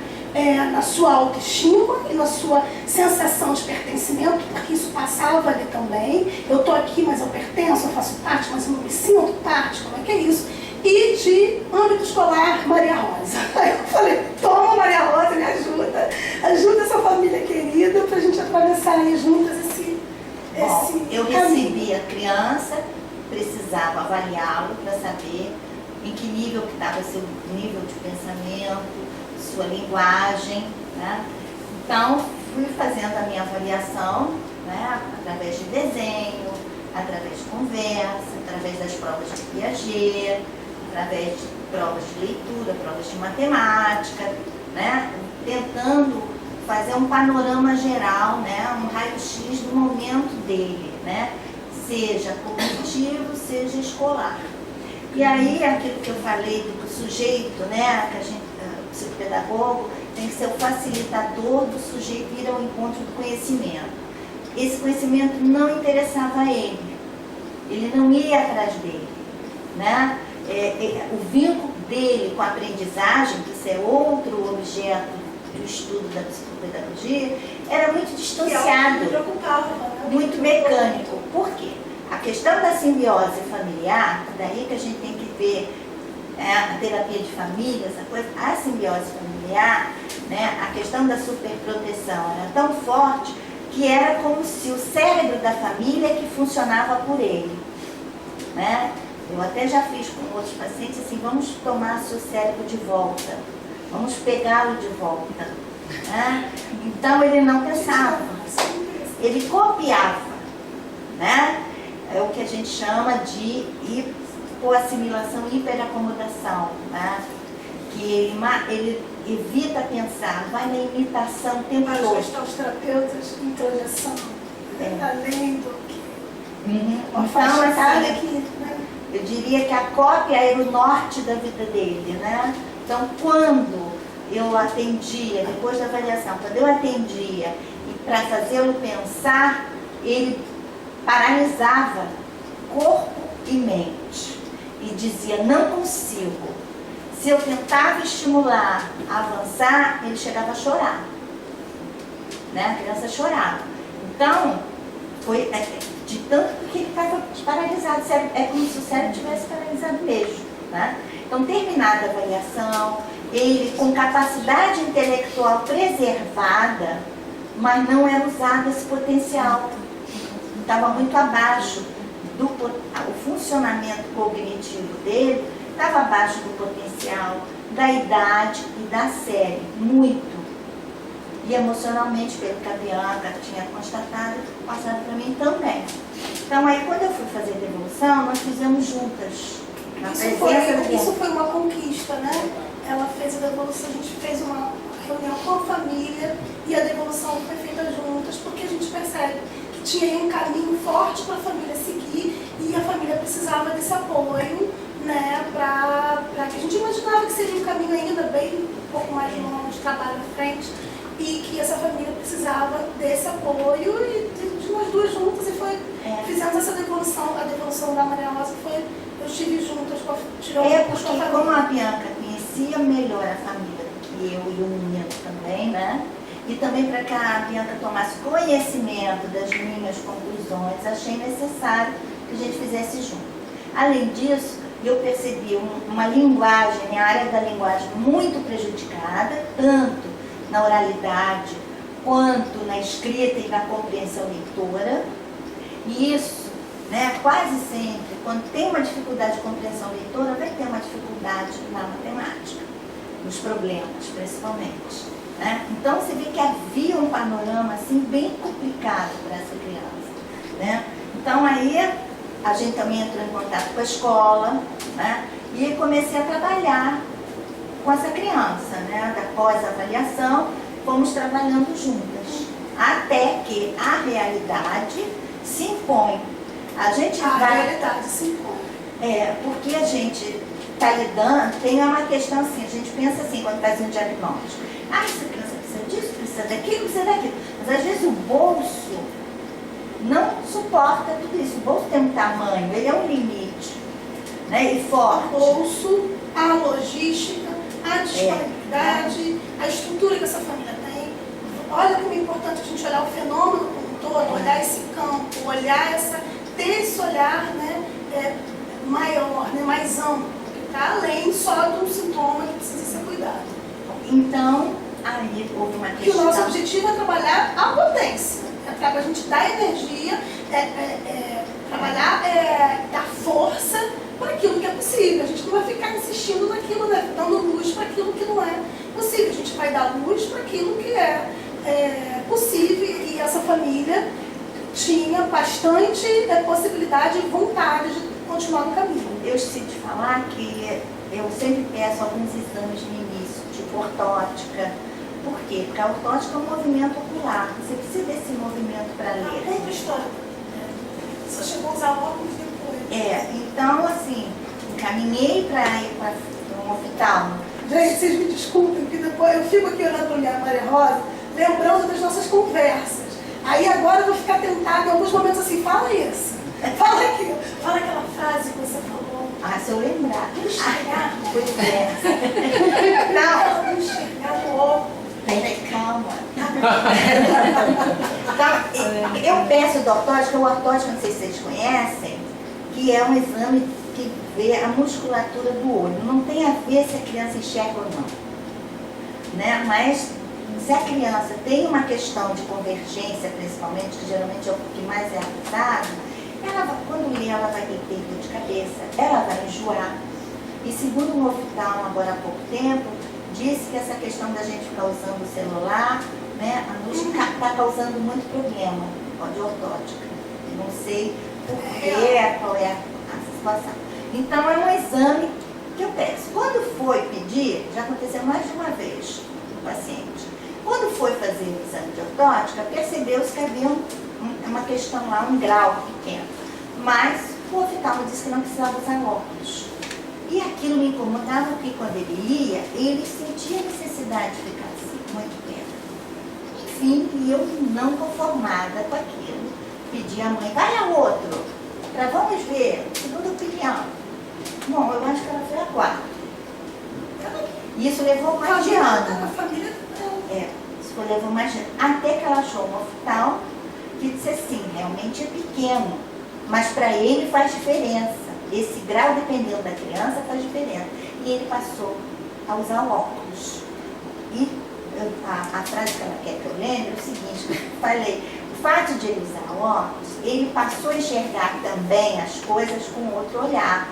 na sua autoestima e na sua sensação de pertencimento, porque isso passava ali também. Eu estou aqui, mas eu pertenço, eu faço parte, mas eu não me sinto parte, como é que é isso? E de âmbito escolar, Maria Rosa. Aí eu falei, toma Maria Rosa, me ajuda essa família querida para a gente atravessar aí juntas esse eu caminho. recebi a criança, precisava avaliá-lo para saber em que nível que estava seu nível de pensamento, sua linguagem, né? Então, fui fazendo a minha avaliação, né? Através de desenho, através de conversa, através das provas de Piaget, através de provas de leitura, provas de matemática, né? Tentando fazer um panorama geral, né? Um raio-x do momento dele, né? Seja cognitivo, seja escolar. E aí, aquilo que eu falei do sujeito, né? Que a gente, o psicopedagogo, tem que ser o facilitador do sujeito ir ao encontro do conhecimento. Esse conhecimento não interessava a ele. Ele não ia atrás dele, né? O vínculo dele com a aprendizagem, que isso é outro objeto do estudo da psicopedagogia, era muito distanciado, muito mecânico. Por quê? A questão da simbiose familiar, daí que a gente tem que ver a terapia de família, essa coisa, a simbiose familiar, né, a questão da superproteção era tão forte que era como se o cérebro da família que funcionava por ele, né? Eu até já fiz com outros pacientes assim, vamos tomar seu cérebro de volta, vamos pegá-lo de volta, né? Então ele não pensava, ele copiava, né? É o que a gente chama de hipoassimilação e hiperacomodação, né? Que ele evita pensar, vai na imitação o tempo todo. Os terapeutas de introjeção, além do que... Então, assim, eu diria que a cópia era o norte da vida dele, né? Então, quando eu atendia, depois da avaliação, quando eu atendia e para fazê-lo pensar, ele paralisava corpo e mente e dizia, não consigo. Se eu tentava estimular, avançar, ele chegava a chorar, né? A criança chorava. Então, Foi de tanto que ele estava paralisado, é como se o cérebro tivesse paralisado mesmo. Né? Então, terminada a avaliação, ele com capacidade intelectual preservada, mas não era usado esse potencial. Estava muito abaixo o funcionamento cognitivo dele, estava abaixo do potencial, da idade e da série, muito. E emocionalmente, pelo que a Bianca tinha constatado, passado para mim também. Então, aí quando eu fui fazer a devolução, nós fizemos juntas. Isso foi uma conquista, né? Ela fez a devolução, a gente fez uma reunião com a família e a devolução foi feita juntas, porque a gente percebe que tinha um caminho forte para a família seguir e a família precisava desse apoio, né? Para que a gente imaginava que seria um caminho ainda bem um pouco mais longo de trabalho à frente e que essa família precisava desse apoio e de nós duas juntas e fizemos essa devolução, a devolução da Maria Rosa foi. Eu estive juntas com a porque como a Bianca conhecia melhor a família do que eu e o menino também, né? E também para que a Bianca tomasse conhecimento das minhas conclusões, achei necessário que a gente fizesse junto. Além disso, eu percebi uma linguagem, a área da linguagem muito prejudicada, tanto na oralidade, quanto na escrita e na compreensão leitora. E isso, né, quase sempre, quando tem uma dificuldade de compreensão leitora, vai ter uma dificuldade na matemática, nos problemas, principalmente. Né? Então, você vê que havia um panorama assim, bem complicado para essa criança. Né? Então, aí, a gente também entrou em contato com a escola, né? E comecei a trabalhar com essa criança. Né? Após a avaliação, fomos trabalhando juntas, até que a realidade se impõe. A realidade se impõe. Porque a gente está lidando, tem uma questão assim, a gente pensa assim quando faz um diagnóstico. Essa criança precisa disso, precisa daquilo, precisa daquilo. Mas às vezes o bolso não suporta tudo isso. O bolso tem um tamanho, ele é um limite, né? E forte. O bolso, a logística, a disponibilidade, a estrutura que essa família tem. Olha como é importante a gente olhar o fenômeno como um todo, olhar esse campo, ter esse olhar, né, maior, né, mais amplo, que está além só de um sintoma que precisa ser cuidado. Então, aí houve uma questão. E o nosso objetivo é trabalhar a potência, para a gente dar energia, trabalhar, dar força para aquilo que é possível. A gente não vai ficar insistindo naquilo, né, dando luz para aquilo que não é possível. A gente vai dar luz para aquilo que é possível e essa família tinha bastante possibilidade e vontade de continuar no caminho. Eu esqueci de falar que eu sempre peço alguns exames no início, tipo ortótica. Por quê? Porque a ortótica é um movimento ocular. Você precisa desse movimento para ler. Outra história. Você chegou a usar óculos depois. Então, assim, encaminhei para ir para um hospital. Gente, vocês me desculpem, porque depois eu fico aqui olhando para minha Maria Rosa, lembrando das nossas conversas. Aí agora eu vou ficar tentada em alguns momentos assim, fala isso. Fala aqui, fala aquela frase que você falou. Se eu lembrar. Enxergar. Pois é. Não, enxergar no óculos. Peraí, calma. Então, eu peço do ortótico, o ortótico, não sei se vocês conhecem, que é um exame que vê a musculatura do olho. Não tem a ver se a criança enxerga ou não. Né? Mas se a criança tem uma questão de convergência, principalmente, que geralmente é o que mais é acusado, quando lê, ela vai ter dor de cabeça, ela vai enjoar. E segundo um oftalmo, agora há pouco tempo, disse que essa questão da gente ficar usando o celular, né, a luz está causando muito problema de ortótica. Eu não sei qual é a situação. Então é um exame que eu peço. Quando foi pedir, já aconteceu mais de uma vez no paciente. Quando foi fazer o exame de ortótica, percebeu-se que havia uma questão lá, um grau pequeno. Mas o oftalmo disse que não precisava usar óculos. E aquilo me incomodava porque quando ele ia, ele sentia a necessidade de ficar assim, muito tempo. Enfim, e eu não conformada com aquilo, pedi à mãe, vai ao outro, vamos ver, segunda opinião. Bom, eu acho que ela foi a 4. E isso levou mais de ano. A família Isso levou mais de ano. Até que ela achou um oftalmo que disse assim, realmente é pequeno, mas para ele faz diferença. Esse grau, dependendo da criança, faz diferença. E ele passou a usar óculos. E a frase que ela quer que eu lembre é o seguinte, eu falei, o fato de ele usar óculos, ele passou a enxergar também as coisas com outro olhar.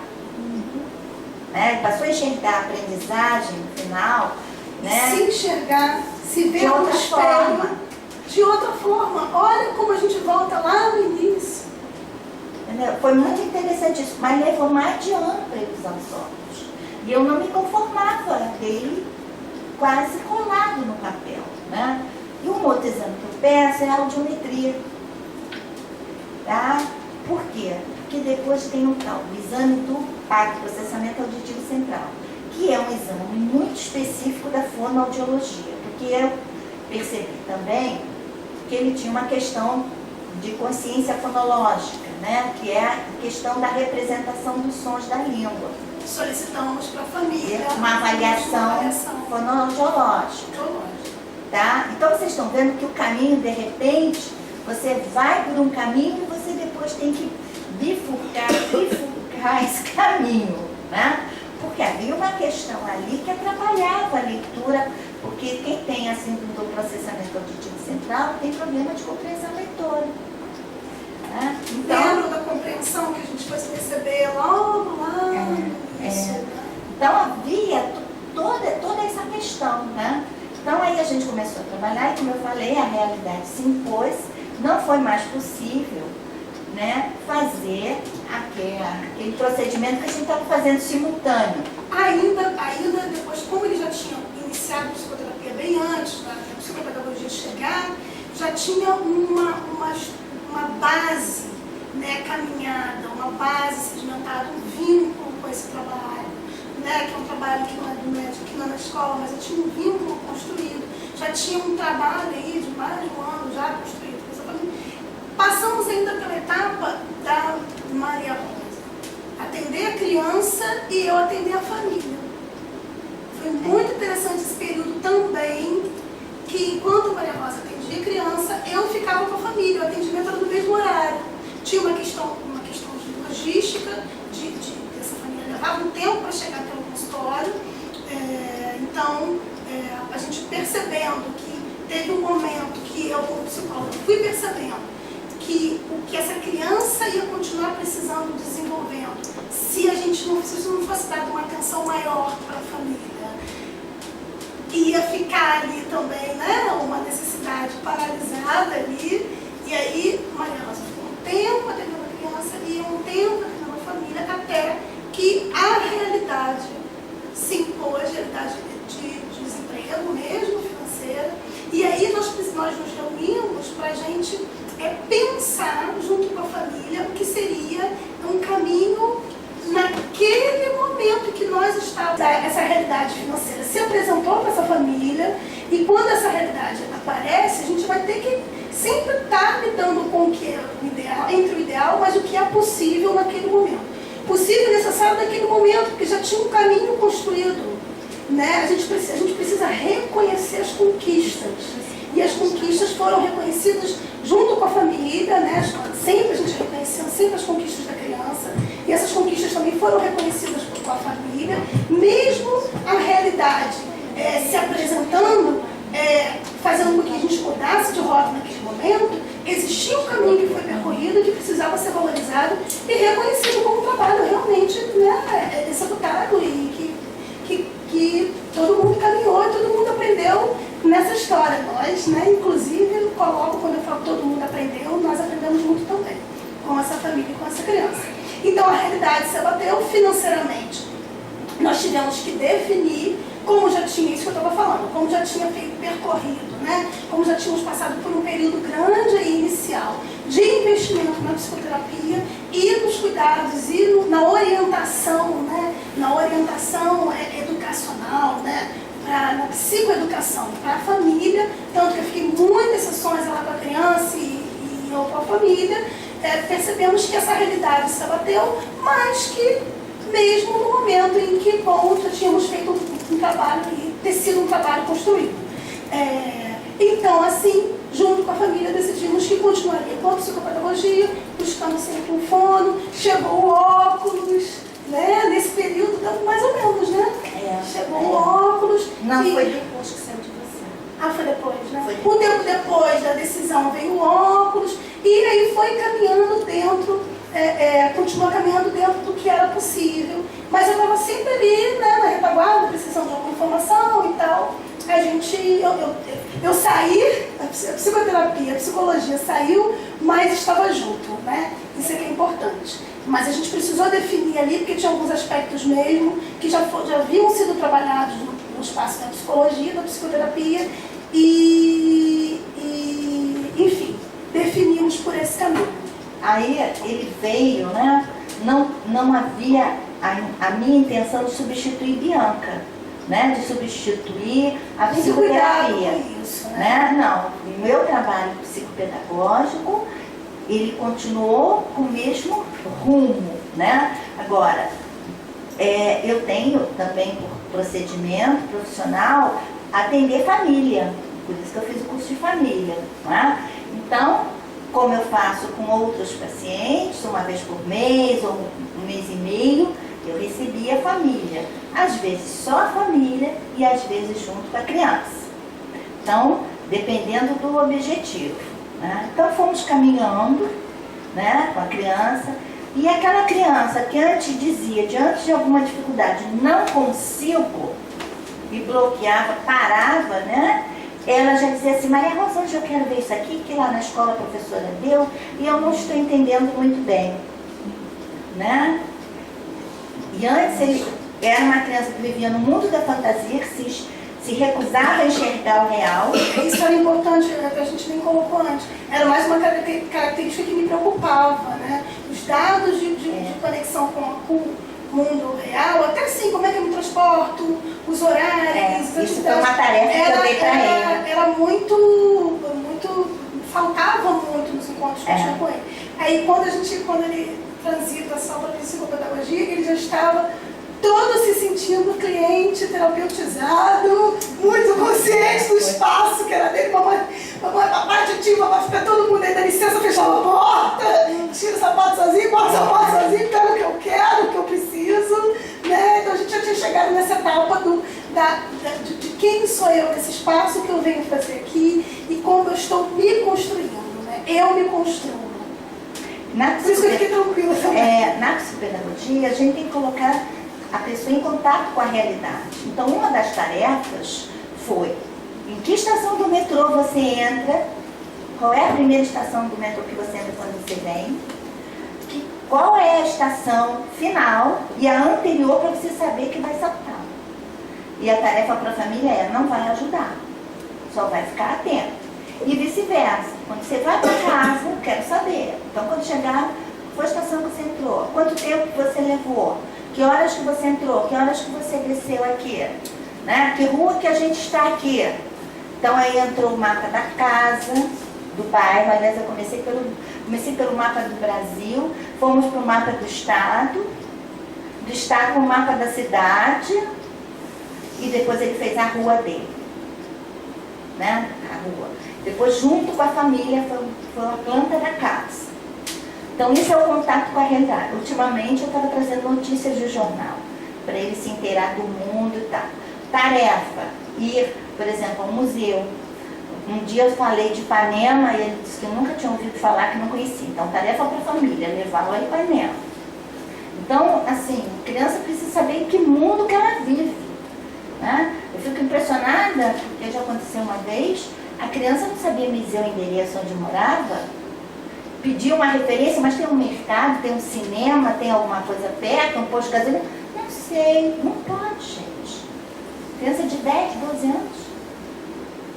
Né? Ele passou a enxergar a aprendizagem no final, né? Se enxergar, se ver De no outra espelho, forma. de outra forma. Olha como a gente volta lá no início. Entendeu? Foi muito interessante isso, mas levou mais de ano para ele usar os óculos. E eu não me conformava dele quase colado no papel, né? E um outro exame que eu peço é a audiometria. Tá? Por quê? Porque depois tem o exame do PAC, Processamento Auditivo Central, que é um exame muito específico da fonoaudiologia, porque eu percebi também que ele tinha uma questão de consciência fonológica, né? Que é a questão da representação dos sons da língua. Solicitamos para a família Uma avaliação fonoaudiológica. Tá? Então vocês estão vendo que o caminho, de repente, você vai por um caminho e você depois tem que bifurcar esse caminho, né? Porque havia uma questão ali que atrapalhava a leitura, porque quem tem a síndrome do processamento auditivo central tem problema de compreensão leitora. Né? Então, lembra da compreensão que a gente foi perceber logo lá no início, né? Então havia toda essa questão, né? Então aí a gente começou a trabalhar e, como eu falei, a realidade se impôs, não foi mais possível, né, fazer aquele procedimento que a gente estava fazendo simultâneo. Ainda depois, como ele já tinha iniciado a psicoterapia bem antes da psicopedagogia chegar, já tinha uma base, né, caminhada, uma base sedimentada, um vínculo com esse trabalho, né, que é um trabalho que não é do médico, que não é na escola, mas eu tinha um vínculo construído, já tinha um trabalho aí de mais de um ano já construído com essa família. Passamos ainda pela etapa da Maria Rosa, atender a criança e eu atender a família. Foi muito interessante esse período também, que enquanto Maria Rosa atendia a criança, eu ficava com a família, o atendimento era no mesmo horário. Tinha uma questão de logística, essa família levava um tempo para chegar até o consultório, então a gente percebendo que teve um momento que eu, como psicóloga, fui percebendo que o que essa criança ia continuar precisando, desenvolvendo, se isso não fosse dado uma atenção maior para a família, ia ficar ali também, né, uma necessidade paralisada ali, e aí Maria Rosa ficou um tempo atendendo a criança e um tempo atendendo a família, até que a realidade se impôs, a realidade de desemprego mesmo, financeira, e aí nós nos reunimos para a gente pensar junto com a família o que seria um caminho naquele momento que nós estávamos. Essa realidade financeira se apresentou para essa família e quando essa realidade aparece, a gente vai ter que sempre estar lidando com o que é o ideal, entre o ideal, mas o que é possível naquele momento. Possível e necessário naquele momento, porque já tinha um caminho construído. Né? A gente precisa reconhecer as conquistas. E as conquistas foram reconhecidas junto com a família, né? Sempre a gente reconheceu sempre as conquistas da criança. E essas conquistas também foram reconhecidas com a família. Mesmo a realidade se apresentando, fazendo com que a gente mudasse de rota naquele momento, existia um caminho que foi percorrido, que precisava ser valorizado e reconhecido como um trabalho realmente, né, executado e que todo mundo caminhou e todo mundo aprendeu nessa história. Nós, né, inclusive, quando eu falo todo mundo aprendeu, nós aprendemos muito também com essa família e com essa criança. Então a realidade se abateu financeiramente. Nós tivemos que definir, como já tinha, isso que eu estava falando, como já tinha percorrido, né? Como já tínhamos passado por um período grande e inicial de investimento na psicoterapia e nos cuidados e na orientação, né? Na orientação educacional, né? Na psicoeducação para a família, tanto que eu fiquei muitas sessões lá com a criança e eu com a família, percebemos que essa realidade se abateu, mas que mesmo no momento em que, bom, já tínhamos feito um trabalho e ter sido um trabalho construído. Então, assim, junto com a família, decidimos que continuaria com a psicopedagogia, buscamos sempre um fono, chegou o óculos, né? Nesse período, mais ou menos, né? Chegou o óculos. Não, foi depois que saiu de você. Ah, foi depois, né? Foi Um tempo depois da decisão veio o óculos, e aí foi caminhando dentro, continuou caminhando dentro do que era possível. Mas eu estava sempre ali, né, na retaguarda, precisando de alguma informação e tal. Eu saí, a psicoterapia, a psicologia saiu, mas estava junto, né? Isso é que é importante. Mas a gente precisou definir ali, porque tinha alguns aspectos mesmo que já haviam sido trabalhados no espaço da psicologia, da psicoterapia, enfim, definimos por esse caminho. Aí ele veio, né? Não havia a minha intenção de substituir Bianca, né? De substituir a psicoterapia. Com isso, né? Não, o meu trabalho psicopedagógico, ele continuou com o mesmo rumo, né? Agora, eu tenho também, por procedimento profissional, atender família. Por isso que eu fiz o curso de família, né? Então, como eu faço com outros pacientes, uma vez por mês ou um mês e meio, eu recebia a família. Às vezes só a família e às vezes junto com a criança. Então, dependendo do objetivo, né? Então, fomos caminhando, né, com a criança. E aquela criança que antes dizia, diante de alguma dificuldade, não consigo, e bloqueava, parava, né? Ela já dizia assim, Maria Rosângela, eu quero ver isso aqui, que lá na escola a professora deu, e eu não estou entendendo muito bem, né? E antes ele era uma criança que vivia no mundo da fantasia, que se recusava a enxergar o real. Isso era importante, que a gente nem colocou antes. Era mais uma característica que me preocupava, né? Os dados de conexão com o mundo real, até assim, como é que eu me transporto, os horários, isso foi uma tarefa que eu dei para ele. Era muito, faltava muito nos encontros que eu tinha com ele. Aí quando ele transita só para a psicopedagogia, ele já estava todo se sentindo cliente, terapeutizado, muito consciente do espaço que era dele. Papai, tio, papai, fica todo mundo aí, dá licença, fechava a porta, tira o sapato sozinho, bota o sapato sozinho, pega o que eu quero, o que eu preciso, né? Então a gente já tinha chegado nessa etapa de quem sou eu nesse espaço, o que eu venho fazer aqui e como eu estou me construindo, né? Eu me construo. Por isso que eu fiquei tranquila também. Na psicopedagogia, a gente tem que colocar a pessoa em contato com a realidade. Então, uma das tarefas foi em que estação do metrô você entra, qual é a primeira estação do metrô que você entra quando você vem, qual é a estação final e a anterior para você saber que vai saltar. E a tarefa para a família não vai ajudar, só vai ficar atento. E vice-versa. Quando você vai para casa, quero saber. Então, quando chegar, qual a estação que você entrou? Quanto tempo você levou? Que horas que você entrou? Que horas que você desceu aqui? Né? Que rua que a gente está aqui? Então, aí entrou o mapa da casa, do bairro. Aliás, eu comecei pelo mapa do Brasil, fomos para o mapa do estado o mapa da cidade, e depois ele fez a rua dele. Né? A rua. Depois, junto com a família, foi a planta da casa. Então, isso é o contato com a realidade. Ultimamente, eu estava trazendo notícias de jornal, para ele se inteirar do mundo e tal. Tarefa, ir, por exemplo, ao museu. Um dia eu falei de Ipanema e ele disse que eu nunca tinha ouvido falar, que não conhecia. Então, tarefa para a família, levá-lo a Ipanema. Então, assim, a criança precisa saber em que mundo que ela vive. Né? Eu fico impressionada, porque já aconteceu uma vez, a criança não sabia me dizer o endereço onde morava, pediu uma referência, mas tem um mercado, tem um cinema, tem alguma coisa perto, um posto de gasolina. Não sei, não pode, gente. Criança de 10, 12 anos.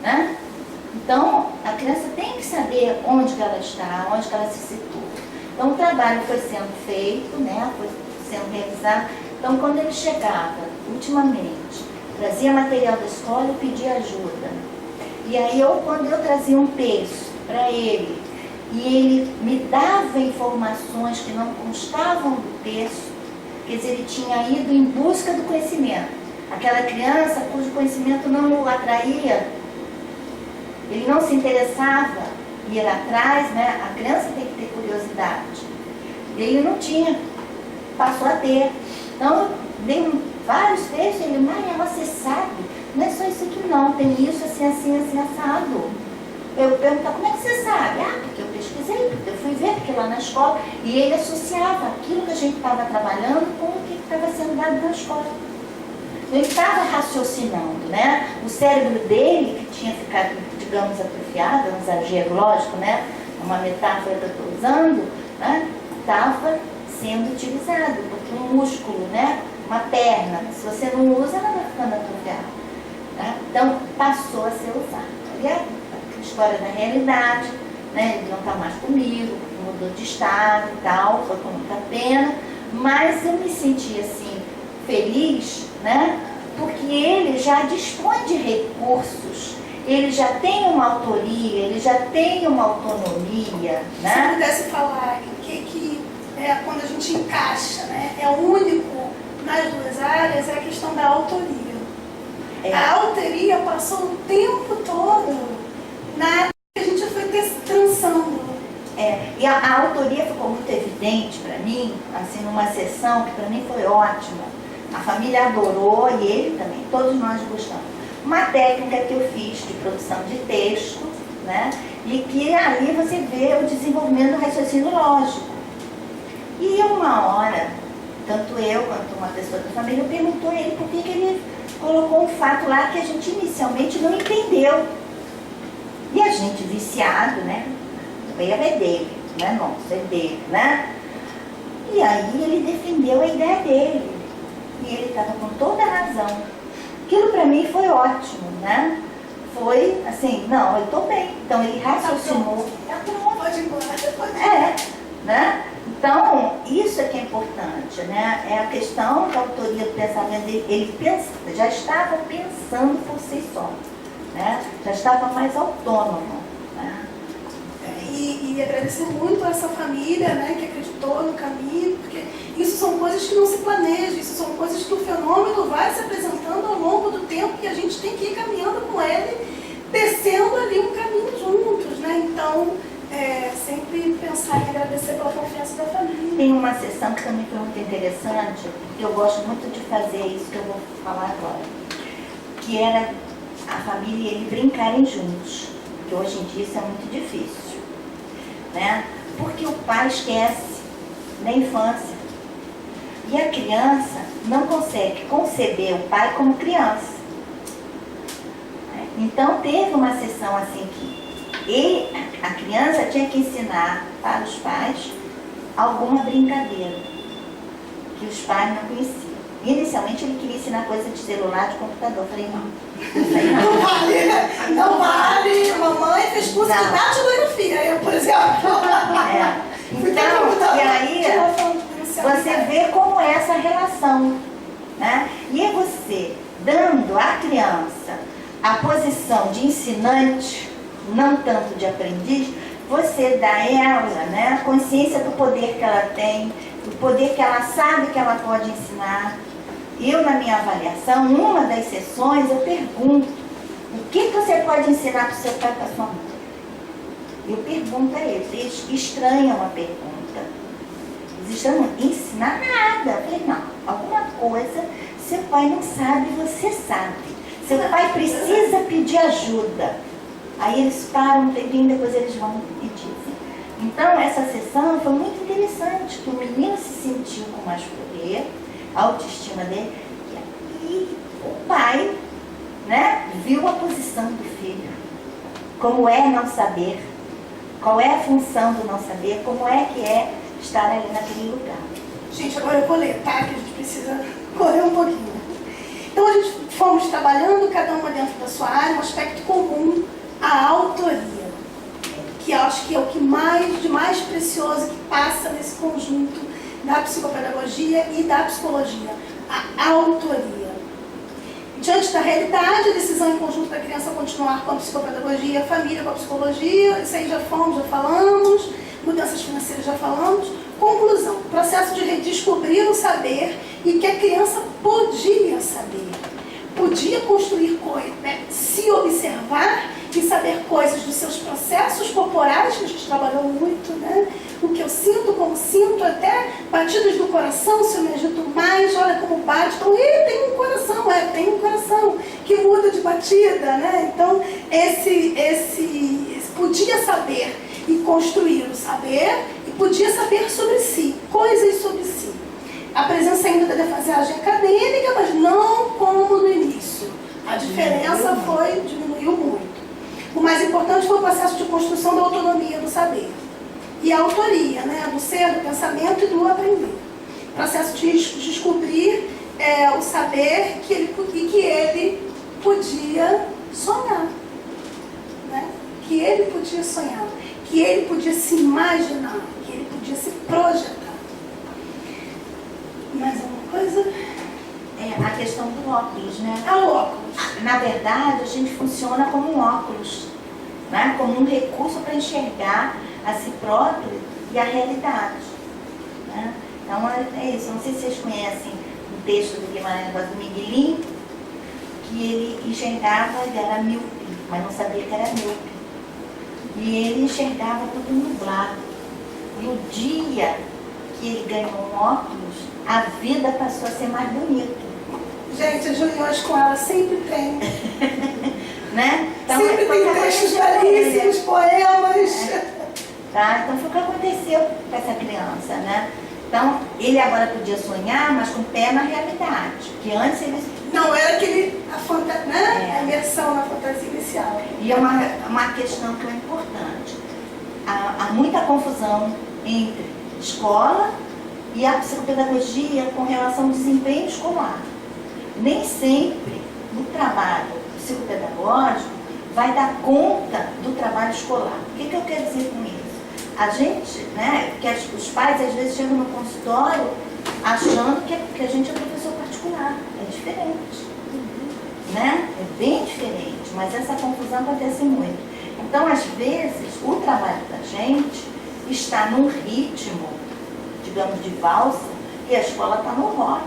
Né? Então, a criança tem que saber onde que ela está, onde que ela se situa. Então, o trabalho foi sendo feito, né? Foi sendo realizado. Então, quando ele chegava, ultimamente, trazia material da escola, eu pedia ajuda. E aí, quando eu trazia um texto para ele, e ele me dava informações que não constavam do texto, quer dizer, ele tinha ido em busca do conhecimento. Aquela criança cujo conhecimento não o atraía, ele não se interessava em ir atrás, né? A criança tem que ter curiosidade. Ele não tinha, passou a ter. Então, eu dei vários textos, ele, Maria, você sabe, não é só isso aqui não, tem isso, assim, assim, assim, assado. Eu perguntava, como é que você sabe? Ah, porque eu pesquisei, porque eu fui ver, porque lá na escola, e ele associava aquilo que a gente estava trabalhando com o que estava sendo dado na escola. Ele estava raciocinando, né? O cérebro dele, que tinha ficado, digamos, atrofiado, um exagero lógico, né? Uma metáfora que eu estou usando, né? Estava sendo utilizado, porque um músculo, né? Uma perna, se você não usa, ela vai ficando atrofiada. Né? Então, passou a ser usado. E a história da realidade, né? Ele não está mais comigo, mudou de estado e tal, foi com muita pena, mas eu me senti assim, feliz, né? Porque ele já dispõe de recursos, ele já tem uma autoria, ele já tem uma autonomia, né? Se eu pudesse falar que quando a gente encaixa, né, é único nas duas áreas, é a questão da autoria. A autoria passou o tempo todo na área que a gente foi transando. E a autoria ficou muito evidente para mim, assim, numa sessão que para mim foi ótima. A família adorou e ele também, todos nós gostamos. Uma técnica que eu fiz de produção de texto, né? E que ali você vê o desenvolvimento do raciocínio lógico. E uma hora, tanto eu quanto uma pessoa da família perguntou a ele por que ele colocou um fato lá que a gente inicialmente não entendeu. E a gente viciado, né? O erro é dele, não é nosso, é dele, né? E aí ele defendeu a ideia dele. E ele estava com toda a razão. Aquilo para mim foi ótimo, né? Foi assim, não, eu estou bem. Então ele raciocinou. Tá pronto, pode ir embora, pode ir. Né? Então, isso é que é importante, né? É a questão da autoria do pensamento dele. Ele já estava pensando por si só, né? Já estava mais autônomo, né? E agradecer muito a essa família, né, que acreditou no caminho, porque isso são coisas que não se planejam, isso são coisas que o fenômeno vai se apresentando ao longo do tempo e a gente tem que ir caminhando com ele, descendo ali um caminho juntos, né? Então, sempre pensar em agradecer pela confiança da família. Tem uma sessão que também foi muito interessante, que eu gosto muito de fazer isso que eu vou falar agora, que era a família e ele brincarem juntos, que hoje em dia isso é muito difícil, né? Porque o pai esquece da infância e a criança não consegue conceber o pai como criança. Então teve uma sessão assim que a criança tinha que ensinar para os pais alguma brincadeira que os pais não conheciam. Inicialmente ele queria ensinar coisa de celular, de computador. Eu falei, não. Não vale. Mamãe fez curso de datilografia, eu, por exemplo. Então, e aí você vê como é essa relação, né? E é você dando à criança a posição de ensinante, não tanto de aprendiz, você dá a ela, né, a consciência do poder que ela tem, do poder que ela sabe que ela pode ensinar. Eu, na minha avaliação, numa das sessões, eu pergunto, o que você pode ensinar para o seu pai e para a sua mãe? Eu pergunto a eles estranham a pergunta. Eles estranham ensinar nada. Eu falei, não, alguma coisa seu pai não sabe, você sabe. Seu pai precisa pedir ajuda. Aí eles param um tempinho, depois eles vão e dizem. Então, essa sessão foi muito interessante, que o menino se sentiu com mais poder, a autoestima dele, e o pai, né, viu a posição do filho, como é não saber, qual é a função do não saber, como é que é estar ali naquele lugar. Gente, agora eu vou ler, tá? Que a gente precisa correr um pouquinho. Então, a gente fomos trabalhando, cada uma dentro da sua área, um aspecto comum, a autoria, que eu acho que é o que de mais precioso que passa nesse conjunto da psicopedagogia e da psicologia, a autoria. Diante da realidade, a decisão em conjunto da criança continuar com a psicopedagogia, a família com a psicologia, isso aí já falamos, mudanças financeiras já falamos. Conclusão, processo de redescobrir o saber e que a criança podia saber, podia construir coisas, né? Se observar e saber coisas dos seus processos corporais, que a gente trabalhou muito, né? O que eu sinto, como sinto, até batidas do coração, se eu me agito mais, olha como bate. Então, ele tem um coração, tem um coração que muda de batida, né? Então, esse podia saber e construir o saber e podia saber sobre si, coisas sobre si. A presença ainda da defasagem acadêmica, mas não como no início. A diferença diminuiu muito. O mais importante foi o processo de construção da autonomia do saber. E a autoria, né, do ser, do pensamento e do aprender. O processo de descobrir o saber que ele podia sonhar. Né? Que ele podia sonhar. Que ele podia se imaginar. Que ele podia se projetar. Mais alguma coisa? A questão do óculos, né? O óculos. Na verdade, a gente funciona como um óculos, né? Como um recurso para enxergar a si próprio e a realidade. Né? Então, é isso. Não sei se vocês conhecem o texto do Guimarães do Miguelin, que ele enxergava, ele era míope, mas não sabia que era míope. E ele enxergava tudo nublado. No dia que ele ganhou um óculos, a vida passou a ser mais bonita. Gente, as reuniões com ela sempre tem. Né? Então, sempre tem textos belíssimos, poemas. Tá? Então foi o que aconteceu com essa criança, né? Então, ele agora podia sonhar, mas com o pé na realidade. Que antes ele... Não, era a imersão na fantasia inicial. E é uma questão que é importante. Há muita confusão entre escola e a psicopedagogia com relação ao desempenho escolar. Nem sempre o trabalho psicopedagógico vai dar conta do trabalho escolar. O que eu quero dizer com isso? A gente, né, que os pais às vezes chegam no consultório achando que a gente é professor particular. É diferente. Né? É bem diferente, mas essa confusão acontece muito. Então, às vezes, o trabalho da gente está num ritmo, digamos, de valsa, e a escola está no rock.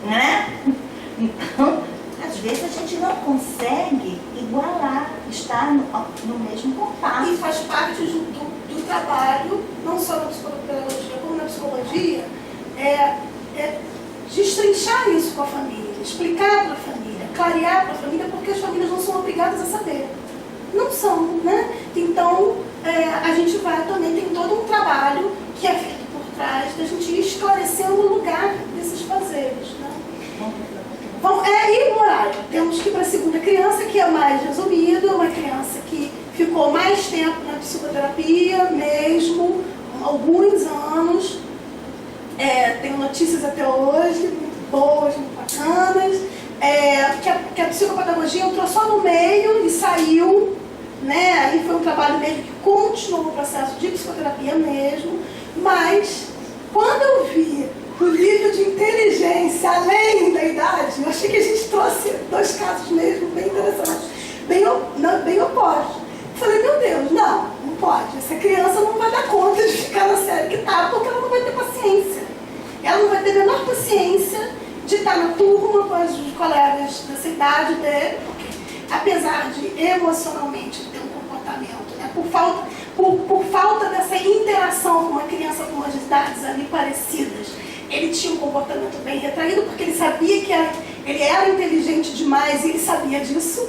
Né? Então, às vezes a gente não consegue igualar, estar no mesmo compasso. E faz parte do trabalho, não só na psicopedagogia, como na psicologia, destrinchar isso com a família, explicar para a família, clarear para a família, porque as famílias não são obrigadas a saber. Não são, né? Então, a gente também tem todo um trabalho que é feito por trás da gente ir esclarecendo o lugar desses fazeres, né? E o horário? Temos que ir para a segunda criança, que é mais resumido, uma criança que ficou mais tempo na psicoterapia mesmo, alguns anos. Tenho notícias até hoje, muito boas, muito bacanas, que a psicopedagogia entrou só no meio e saiu, né? Aí foi um trabalho mesmo que continuou no processo de psicoterapia mesmo, mas quando eu vi o nível de inteligência além da idade, eu achei que a gente trouxe dois casos mesmo bem interessantes, bem opostos. Falei, meu Deus, não pode. Essa criança não vai dar conta de ficar na série que está, porque ela não vai ter paciência. Ela não vai ter a menor paciência de estar na turma com os colegas dessa idade dele, porque apesar de emocionalmente ter um comportamento, né, por falta dessa interação com uma criança com umas idades ali parecidas, ele tinha um comportamento bem retraído, porque ele sabia que ele era inteligente demais e ele sabia disso.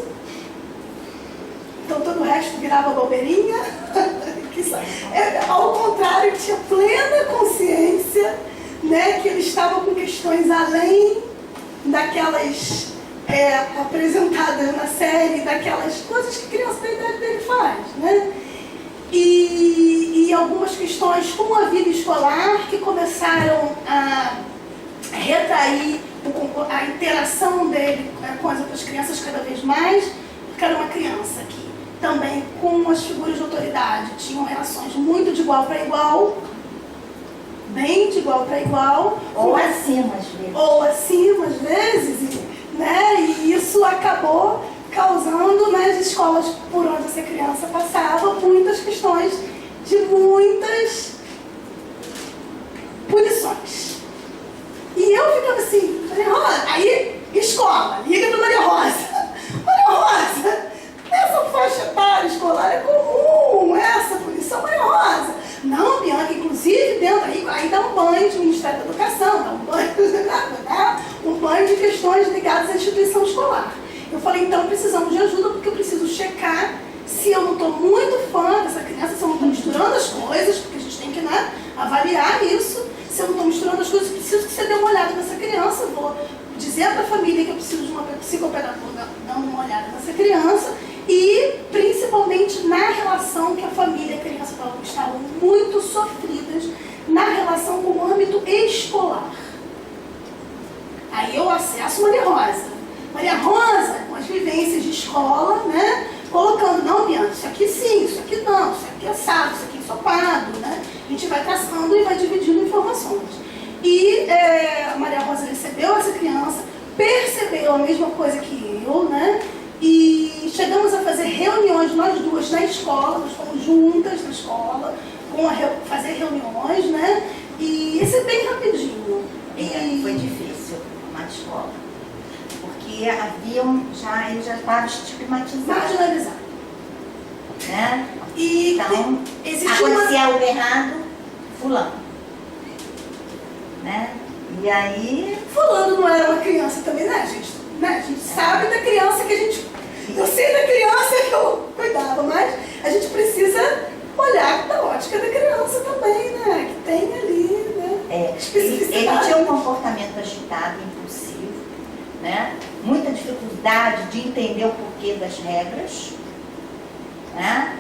Então todo o resto virava bobeirinha. Ao contrário, ele tinha plena consciência, né, que ele estava com questões além daquelas apresentadas na série, daquelas coisas que criança da idade dele faz, né? E algumas questões com a vida escolar que começaram a retrair a interação dele com as outras crianças cada vez mais, porque era uma criança que também com as figuras de autoridade tinham relações muito de igual para igual, bem de igual para igual. Ou acima, às vezes. Ou acima, às vezes, né? E isso acabou causando nas escolas por onde essa criança passava muitas questões de muitas punições. E eu ficava assim, Maria Rosa, aí escola, liga para Maria Rosa. Maria Rosa, falei, então precisamos de ajuda, porque eu preciso checar se eu não estou muito fã dessa criança, se eu não estou misturando as coisas, porque a gente tem que, né, avaliar isso. Se eu não estou misturando as coisas, preciso que você dê uma olhada nessa criança. Eu vou dizer para a família que eu preciso de uma psicopedagoga dando uma olhada nessa criança. E, principalmente, na relação que a família e a criança estavam muito sofridas, na relação com o âmbito escolar. Aí eu acesso Maria Rosa. Maria Rosa, com as vivências de escola, né? Colocando, não, Bianca, isso aqui sim, isso aqui não, isso aqui é assado, isso aqui é ensopado, né? A gente vai traçando e vai dividindo informações. E a Maria Rosa recebeu essa criança, percebeu a mesma coisa que eu, né? E chegamos a fazer reuniões, nós duas, na escola, nós fomos juntas na escola, fazer reuniões, né? E isso é bem rapidinho. E foi difícil na escola, porque ele já estava estigmatizado. Marginalizado. Né? E então, acontecia algo errado, fulano. Né? E aí... Fulano não era uma criança também, né, gente? Né? A gente sabe da criança que a gente... Eu sei da criança que eu cuidava, mas a gente precisa olhar da ótica da criança também, né? Que tem ali, né? Ele tinha um comportamento agitado, impulsivo, né? Muita dificuldade de entender o porquê das regras, né?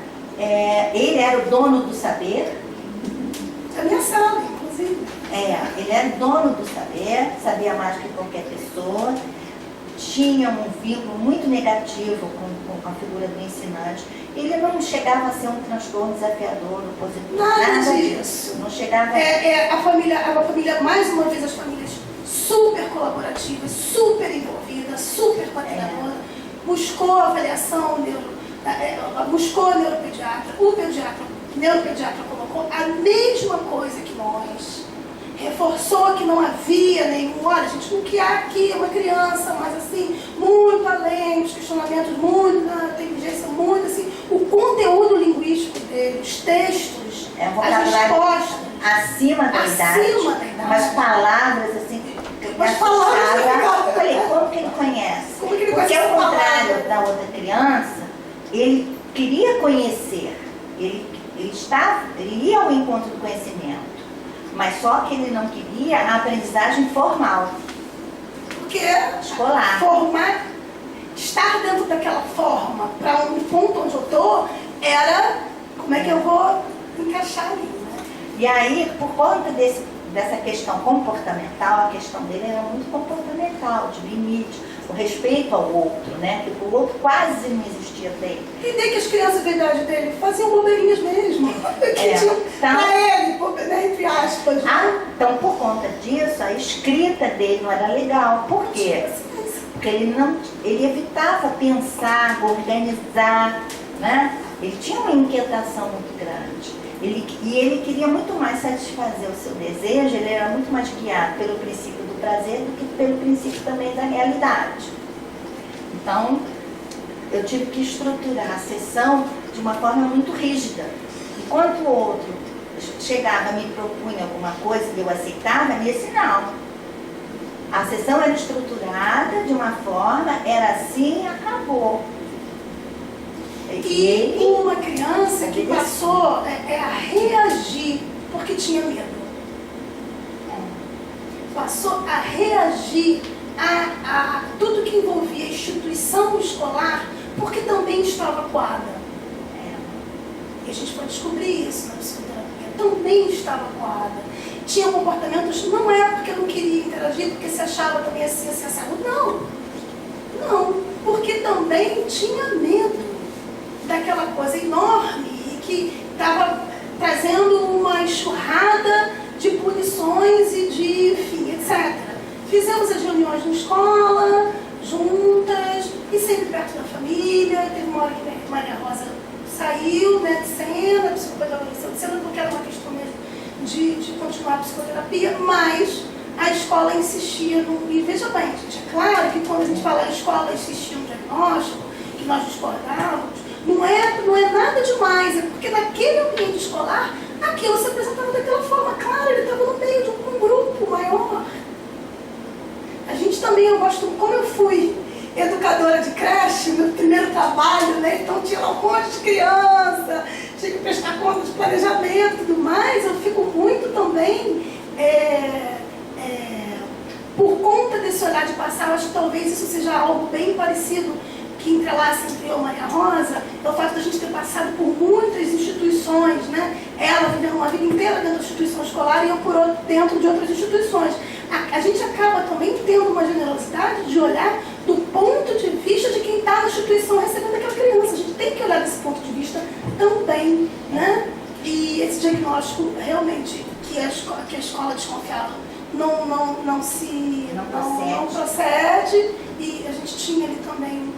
Ele era o dono do saber. A minha sala, inclusive. Ele era dono do saber, sabia mais que qualquer pessoa, tinha um vínculo muito negativo com a figura do ensinante. Ele não chegava a ser um transtorno desafiador, opositor, nada disso. Não chegava a família, mais uma vez, as famílias super colaborativas, super envolvidas, super coordenadoras, buscou avaliação, buscou a neuropediatra, o neuropediatra colocou a mesma coisa que nós, reforçou que não havia nenhum, olha, a gente não quer aqui uma criança, mas assim, muito além, os questionamentos muito, na inteligência muito, assim, o conteúdo linguístico dele, os textos, as respostas. Acima da idade, mas palavras assim, eu falei, como que ele conhece? Porque ao contrário da outra criança, ele queria conhecer, ele ia ao encontro do conhecimento. Mas só que ele não queria a aprendizagem formal. Porque escolar. Estar dentro daquela forma, para um ponto onde eu estou, era como é que eu vou encaixar ali. Né? E aí, por conta dessa questão comportamental, a questão dele era muito comportamental, de limite, o respeito ao outro, né? Porque o outro quase não existia para ele. E nem que as crianças da idade dele faziam bobeirinhas mesmo. Para ele, né, entre aspas. Então, por conta disso, a escrita dele não era legal. Por quê? Porque ele evitava pensar, organizar, né? Ele tinha uma inquietação muito grande. Ele queria muito mais satisfazer o seu desejo, ele era muito mais guiado pelo princípio do prazer do que pelo princípio também da realidade. Então, eu tive que estruturar a sessão de uma forma muito rígida. Enquanto o outro chegava, me propunha alguma coisa que eu aceitava, nesse não. A sessão era estruturada de uma forma, era assim, acabou. E uma criança que passou a reagir porque tinha medo. Passou a reagir a tudo que envolvia a instituição escolar porque também estava coada. E a gente foi descobrir isso na psicoterapia. Também estava coada. Tinha comportamentos, não é porque não queria interagir, porque se achava também assim, assado. Não, porque também tinha medo daquela coisa enorme e que estava trazendo uma enxurrada de punições e de, enfim, etc. Fizemos as reuniões na escola, juntas, e sempre perto da família. Teve uma hora que Maria Rosa saiu, né, de cena, a psicopedagogia saiu de cena, porque era uma questão mesmo de continuar a psicoterapia, mas a escola insistia e veja bem, gente, é claro que quando a gente fala a escola insistia no diagnóstico, que nós discordávamos, não é nada demais, é porque naquele ambiente escolar, aquilo se apresentava daquela forma. Claro, ele estava no meio de um grupo maior. A gente também, eu gosto, como eu fui educadora de creche, trabalho, né? Então tinha lá um monte de criança, tinha que prestar conta de planejamento e tudo mais. Eu fico muito também, por conta desse olhar de passar, eu acho que talvez isso seja algo bem parecido que entrelaça entre eu e Maria Rosa, é o fato de a gente ter passado por muitas instituições, né? Ela vivendo uma vida inteira dentro da instituição escolar e eu dentro de outras instituições. A gente acaba também tendo uma generosidade de olhar do ponto de vista de quem está na instituição recebendo aquela criança. A gente tem que olhar desse ponto de vista também, né? E esse diagnóstico realmente que a escola desconfiava não procede, e a gente tinha ali também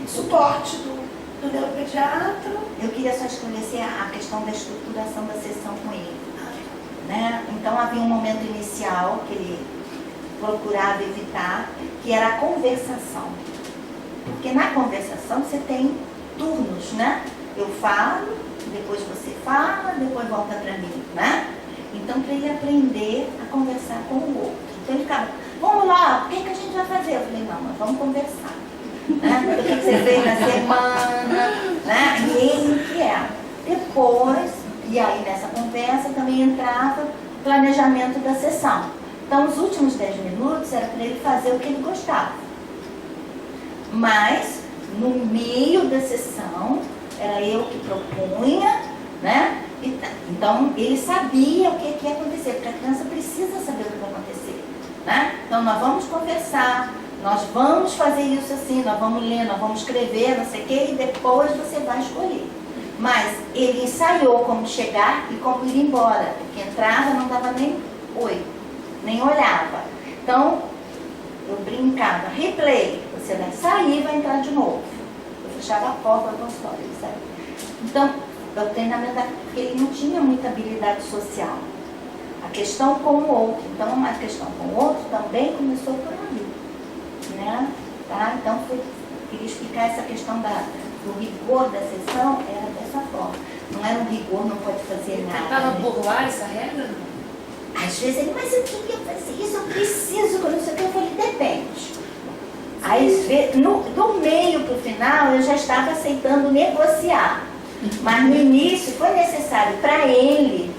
suporte do neuropediatra. Eu queria só esclarecer a questão da estruturação da sessão com ele. Né? Então havia um momento inicial que ele procurava evitar, que era a conversação. Porque na conversação você tem turnos, né? Eu falo, depois você fala, depois volta para mim, né? Então, para ele aprender a conversar com o outro. Então ele ficava, vamos lá, o que a gente vai fazer? Eu falei, não, nós vamos conversar. Né? O que você fez na semana, né? E ele que é. Depois, e aí nessa conversa também entrava o planejamento da sessão. Então os últimos 10 minutos era para ele fazer o que ele gostava. Mas, no meio da sessão, era eu que propunha, né? Então ele sabia o que ia acontecer, porque a criança precisa saber o que vai acontecer. Né? Então nós vamos conversar, nós vamos fazer isso assim, nós vamos ler, nós vamos escrever, não sei o quê, e depois você vai escolher. Mas ele ensaiou como chegar e como ir embora, porque entrava, não dava nem oi, nem olhava. Então, eu brincava, replay, você vai sair e vai entrar de novo. Eu fechava a porta do consultório, ele saía. Então, o treinamento, porque ele não tinha muita habilidade social. A questão com o outro. Então, a questão com o outro também começou por ali. Né? Tá? Então, queria explicar essa questão do rigor da sessão, era dessa forma. Não era um rigor, não pode fazer nada. Tentava burlar essa regra? Às vezes ele, mas eu queria fazer isso, eu preciso, não sei o que. Eu falei, depende. Aí, do meio para o final, eu já estava aceitando negociar. Mas no início foi necessário para ele.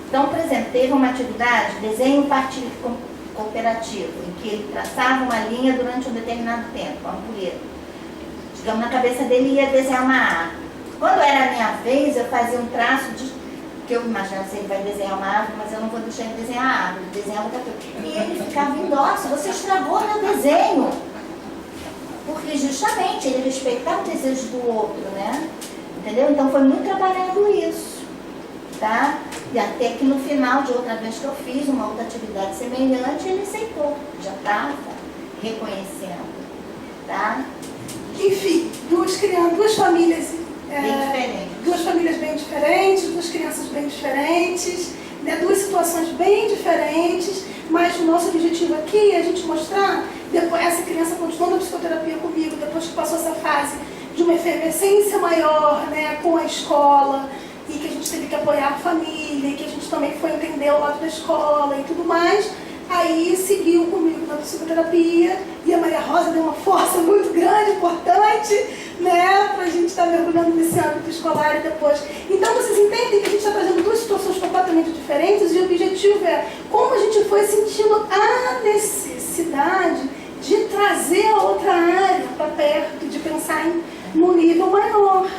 Então, por exemplo, teve uma atividade, desenho partido cooperativo, em que ele traçava uma linha durante um determinado tempo, uma ampulheta. Digamos, na cabeça dele ia desenhar uma árvore. Quando era a minha vez, eu fazia um traço de... que eu imaginava se ele vai desenhar uma árvore, mas eu não vou deixar ele desenhar a árvore, desenhar outra coisa. E ele ficava, nossa, você estragou meu desenho. Porque justamente ele respeitava o desejo do outro, né? Entendeu? Então foi muito trabalhado isso, tá? E até que no final de outra vez que eu fiz uma outra atividade semelhante, ele aceitou, já estava reconhecendo, tá? Enfim, duas famílias Bem diferentes. Duas famílias bem diferentes, duas crianças bem diferentes, né? Duas situações bem diferentes, mas o nosso objetivo aqui é a gente mostrar, depois, essa criança continuando a psicoterapia comigo, depois que passou essa fase de uma efervescência maior, né, com a escola, e que a gente teve que apoiar a família, e que a gente também foi entender o lado da escola e tudo mais, aí seguiu comigo na psicoterapia, e a Maria Rosa deu uma força muito grande, importante, né, pra gente estar mergulhando nesse âmbito escolar e depois. Então vocês entendem que a gente está trazendo duas situações completamente diferentes, e o objetivo é como a gente foi sentindo a necessidade de trazer a outra área para perto, de pensar num nível maior.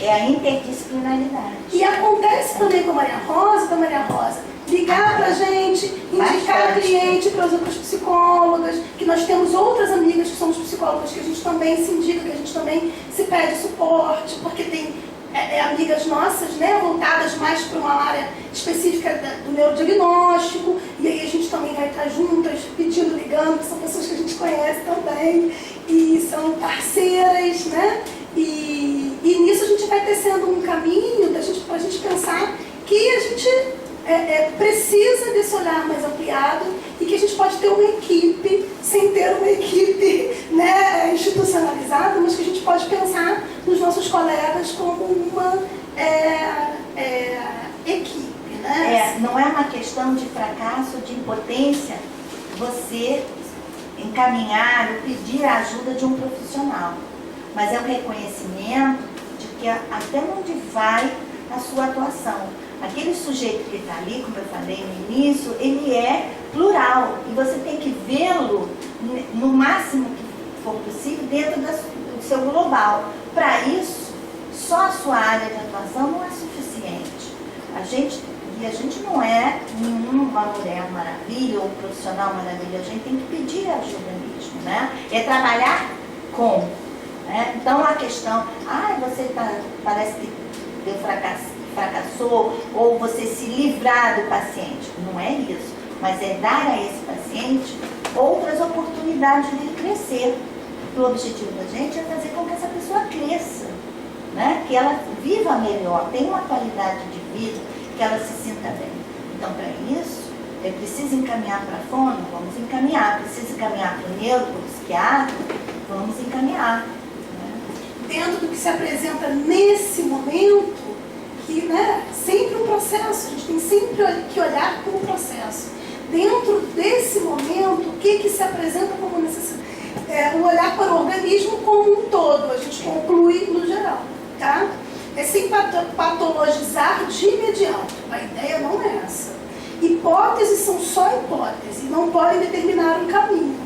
É a interdisciplinaridade. E acontece também com a Maria Rosa, ligar pra gente, indicar a cliente para as outras psicólogas, que nós temos outras amigas que somos psicólogas, que a gente também se indica, que a gente também se pede suporte, porque tem amigas nossas, né, voltadas mais para uma área específica do neurodiagnóstico, e aí a gente também vai estar juntas, pedindo, ligando, que são pessoas que a gente conhece também, e são parceiras, né, e nisso a gente vai tecendo um caminho para a gente pensar que a gente precisa desse olhar mais ampliado e que a gente pode ter uma equipe, sem ter uma equipe, né, institucionalizada, mas que a gente pode pensar nos nossos colegas como uma equipe. Né? Não é uma questão de fracasso, de impotência, você encaminhar ou pedir a ajuda de um profissional. mas é um reconhecimento de que até onde vai a sua atuação. Aquele sujeito que está ali, como eu falei no início, ele é plural e você tem que vê-lo no máximo que for possível dentro do seu global. Para isso, só a sua área de atuação não é suficiente. A gente não é nenhuma mulher maravilha ou profissional maravilha, a gente tem que pedir ajuda mesmo, né? É trabalhar com. Né? Então a questão, você parece que deu fracassou, ou você se livrar do paciente. Não é isso, mas é dar a esse paciente outras oportunidades de ele crescer. O objetivo da gente é fazer com que essa pessoa cresça, né? Que ela viva melhor, tenha uma qualidade de vida, que ela se sinta bem. Então, para isso, é preciso encaminhar para a fono, vamos encaminhar. Precisa encaminhar para o neuro, para o psiquiatra, vamos encaminhar. Né? Dentro do que se apresenta nesse momento, que, né, sempre um processo, a gente tem sempre que olhar como processo. Dentro desse momento, o que se apresenta como necessidade? O olhar para o organismo como um todo, a gente conclui no geral, tá? É sem patologizar de imediato, a ideia não é essa. Hipóteses são só hipóteses, não podem determinar um caminho.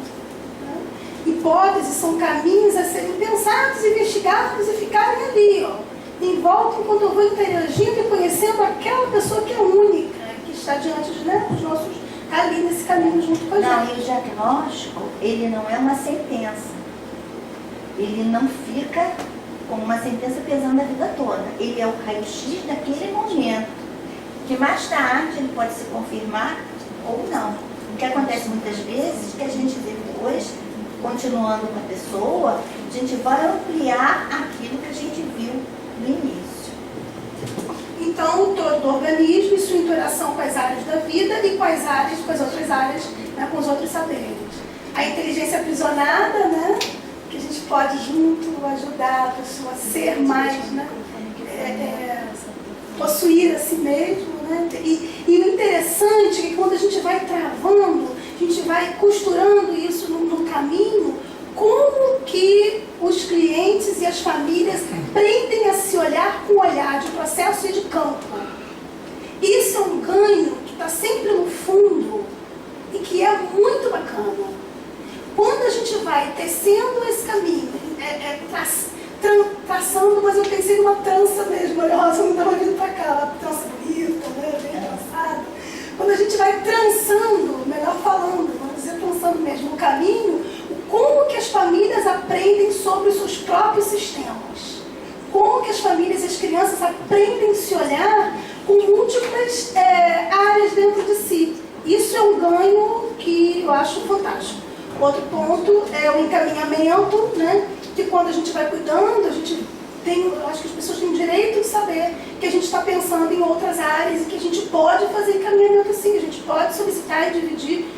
Né? Hipóteses são caminhos a serem pensados, investigados e ficarem ali, ó, em volta, enquanto eu vou interagindo e conhecendo aquela pessoa que é única, que está diante de, né, os nossos, ali nesse caminho junto com a gente. Não, e o diagnóstico, ele não é uma sentença. Ele não fica como uma sentença pesando a vida toda. Ele é o raio-x daquele momento, que mais tarde ele pode se confirmar ou não. O que acontece muitas vezes, que a gente depois, continuando com a pessoa, a gente vai ampliar aquilo que a gente viu no início. Então, todo o organismo e sua interação com as áreas da vida e com as outras áreas, né, com os outros saberes. A inteligência aprisionada, né, que a gente pode junto ajudar a pessoa a ser mais, né, possuir a si mesmo. Né, e o interessante é que quando a gente vai travando, a gente vai costurando isso no caminho, como que os clientes e as famílias aprendem a se olhar com olhar de processo e de campo. Isso é um ganho que está sempre no fundo e que é muito bacana. Quando a gente vai tecendo esse caminho, traçando, mas eu pensei numa trança mesmo, olha, Rosa, não estava vindo para cá, uma trança bonita, né, bem trançada. Quando a gente vai trançando, melhor falando, vamos dizer trançando mesmo o caminho, como que as famílias aprendem sobre os seus próprios sistemas? Como que as famílias e as crianças aprendem a se olhar com múltiplas áreas dentro de si? Isso é um ganho que eu acho fantástico. Outro ponto é o encaminhamento, né? Que quando a gente vai cuidando, a gente tem, eu acho que as pessoas têm o direito de saber que a gente está pensando em outras áreas e que a gente pode fazer encaminhamento assim, a gente pode solicitar e dividir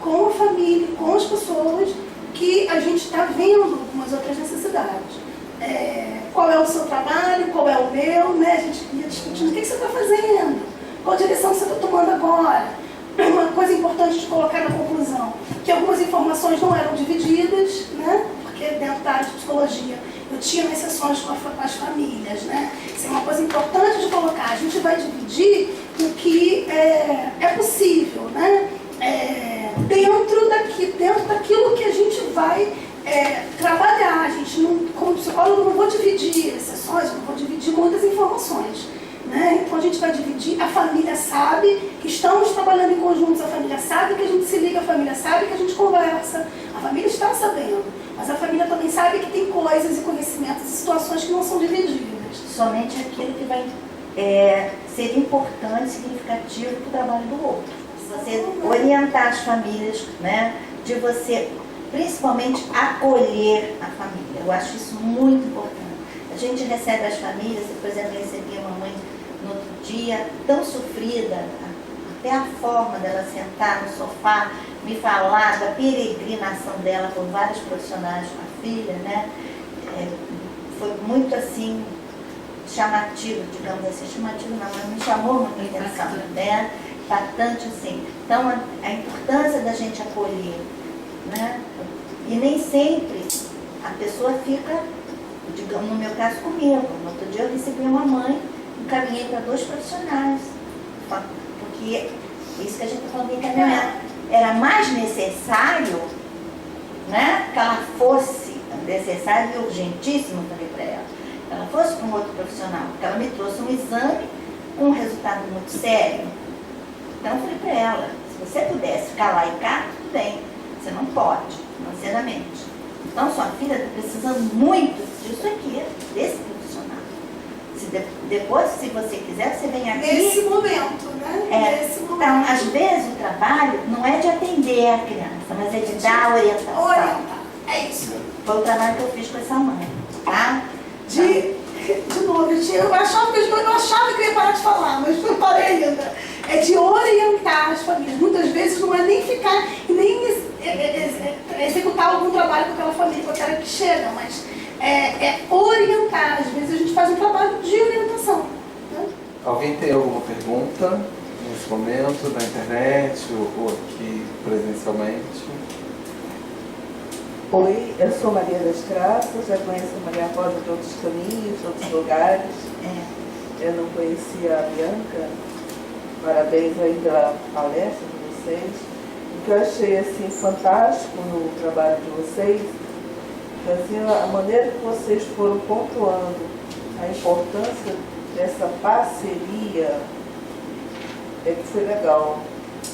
com a família, com as pessoas, que a gente está vendo algumas outras necessidades. Qual é o seu trabalho, qual é o meu, né? A gente ia discutindo o que você está fazendo, qual direção você está tomando agora. Uma coisa importante de colocar na conclusão, que algumas informações não eram divididas, né? Porque dentro da área de psicologia eu tinha nas sessões com as famílias, né? Isso é uma coisa importante de colocar. A gente vai dividir o que é possível, né? Dentro daquilo que a gente vai trabalhar. A gente não, como psicólogo, não vou dividir as sessões, não vou dividir muitas informações. Né? Então a gente vai dividir, a família sabe que estamos trabalhando em conjuntos, a família sabe que a gente se liga, a família sabe que a gente conversa, a família está sabendo, mas a família também sabe que tem coisas e conhecimentos e situações que não são divididas. Somente aquilo que vai ser importante, significativo para o trabalho do outro. Você orientar as famílias, né? De você principalmente acolher a família. Eu acho isso muito importante. A gente recebe as famílias, por exemplo, eu recebi uma mãe no outro dia, tão sofrida, até a forma dela sentar no sofá, me falar da peregrinação dela por vários profissionais com a filha, né? Foi muito assim, chamativo, digamos assim, chamativo não, mas me chamou muita atenção, né? Bastante assim. Então, a importância da gente acolher, né? E nem sempre a pessoa fica Digamos, no meu caso comigo. No outro dia eu recebi uma mãe, encaminhei para 2 profissionais. Porque isso que a gente está falando de encaminhamento. Era mais necessário, né, que ela fosse, necessário e urgentíssimo, eu falei para ela, que ela fosse para um outro profissional, porque ela me trouxe um exame com um resultado muito sério. Então eu falei para ela, se você pudesse ficar lá e cá, tudo bem, você não pode, financeiramente. Então sua filha está precisando muito disso aqui, desse profissional. Depois, se você quiser, você vem aqui. Nesse momento, né? Nesse momento. Então, às vezes o trabalho não é de atender a criança, mas é de dar orientação. Orientar, é isso. Foi o trabalho que eu fiz com essa mãe, tá? De novo, eu achava que eu ia parar de falar, mas não parei ainda. É de orientar as famílias. Muitas vezes não é nem ficar, nem executar algum trabalho com aquela família, com aquela que chega, mas é orientar. Às vezes a gente faz um trabalho de orientação. Né? Alguém tem alguma pergunta nesse momento, na internet ou aqui presencialmente? Oi, eu sou Maria das Graças, já conheço a Maria Rosa de outros caminhos, de outros lugares. Eu não conhecia a Bianca. Parabéns aí pela palestra de vocês. O que eu achei assim, fantástico no trabalho de vocês, é assim, a maneira que vocês foram pontuando a importância dessa parceria é que foi legal.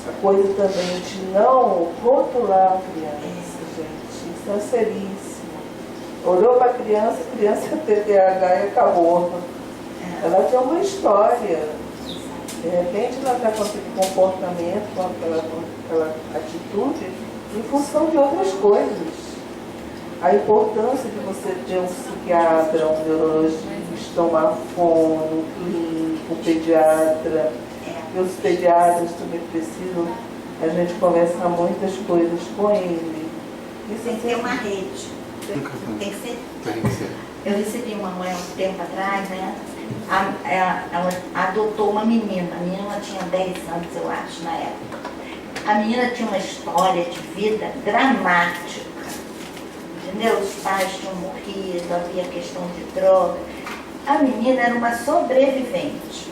A coisa também de não rotular a criança, gente. Isso é seríssimo. Olhou para a criança TDAH e acabou. Ela tem uma história. De repente ela está com aquele comportamento, com aquela atitude, em função de outras coisas. A importância de você ter um psiquiatra, um neurologista, uma fono, um clínico, um pediatra. E os pediatras também precisam, a gente conversa muitas coisas com ele. Isso tem que ter uma rede. Tem que ser. Eu recebi uma mãe há um tempo atrás, né? Ela adotou uma menina. A menina tinha 10 anos, eu acho, na época. A menina tinha uma história de vida dramática. Entendeu? Os pais tinham morrido, havia questão de droga. A menina era uma sobrevivente.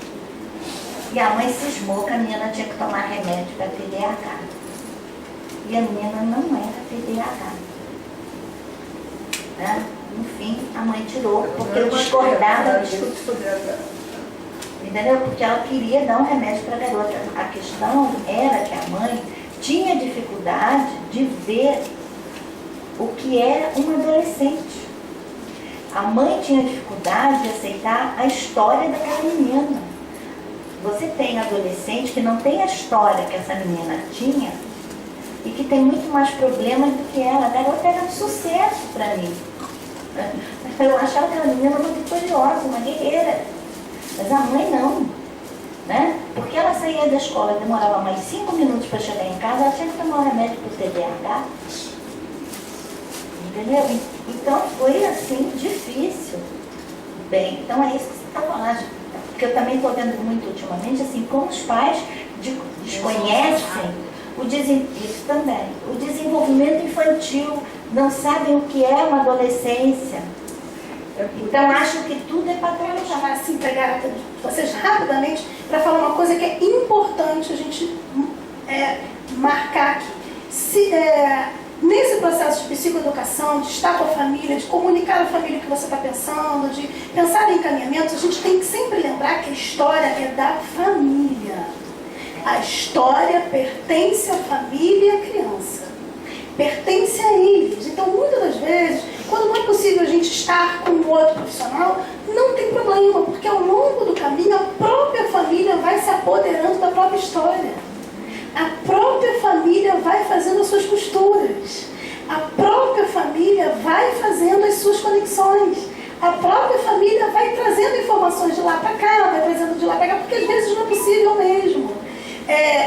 E a mãe cismou que a menina tinha que tomar remédio para TDAH. E a menina não era TDAH. Né? Enfim, a mãe tirou, porque eu discordava disso. Entendeu? Porque ela queria dar um remédio para a garota. A questão era que a mãe tinha dificuldade de ver o que era uma adolescente. A mãe tinha dificuldade de aceitar a história daquela menina. Você tem adolescente que não tem a história que essa menina tinha e que tem muito mais problemas do que ela. A garota era um sucesso para mim. Eu achava aquela menina uma vitoriosa, uma guerreira. Mas a mãe não. Né? Porque ela saía da escola, demorava mais 5 minutos para chegar em casa, ela tinha que tomar um remédio para o TDAH. Entendeu? Então foi assim, difícil. Bem, então é isso que você está falando. Porque eu também estou vendo muito ultimamente, assim, como os pais desconhecem isso também. O desenvolvimento infantil, não sabem o que é uma adolescência. Então acham que tudo é para Eu vou trás. chamar assim, pegar vocês rapidamente para falar uma coisa que é importante a gente marcar aqui. Nesse processo de psicoeducação, de estar com a família, de comunicar à família o que você está pensando, de pensar em encaminhamentos, a gente tem que sempre lembrar que a história é da família. A história pertence à família e à criança. Pertence a eles. Então, muitas das vezes, quando não é possível a gente estar com um outro profissional, não tem problema, porque ao longo do caminho a própria família vai se apoderando da própria história. A própria família vai fazendo as suas costuras. A própria família vai fazendo as suas conexões. A própria família vai trazendo informações de lá para cá, vai trazendo de lá para cá, porque às vezes não é possível mesmo.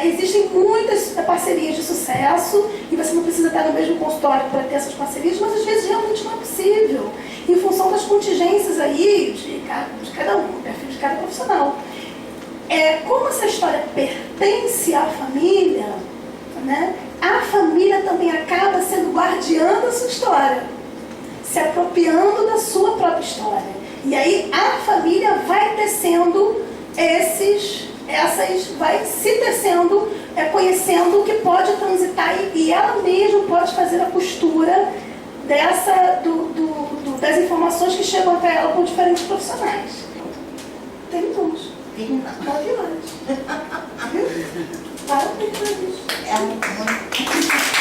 Existem muitas parcerias de sucesso e você não precisa estar no mesmo consultório para ter essas parcerias, mas às vezes realmente não é possível, em função das contingências aí de cada um, do perfil de cada profissional. Como essa história pertence à família, né, a família também acaba sendo guardiã da sua história, se apropriando sua própria história. E aí a família vai tecendo vai se tecendo, conhecendo o que pode transitar e ela mesma pode fazer a costura das informações que chegam até ela por diferentes profissionais. Terminamos. 9 horas. Viu? Parabéns pra isso. É muito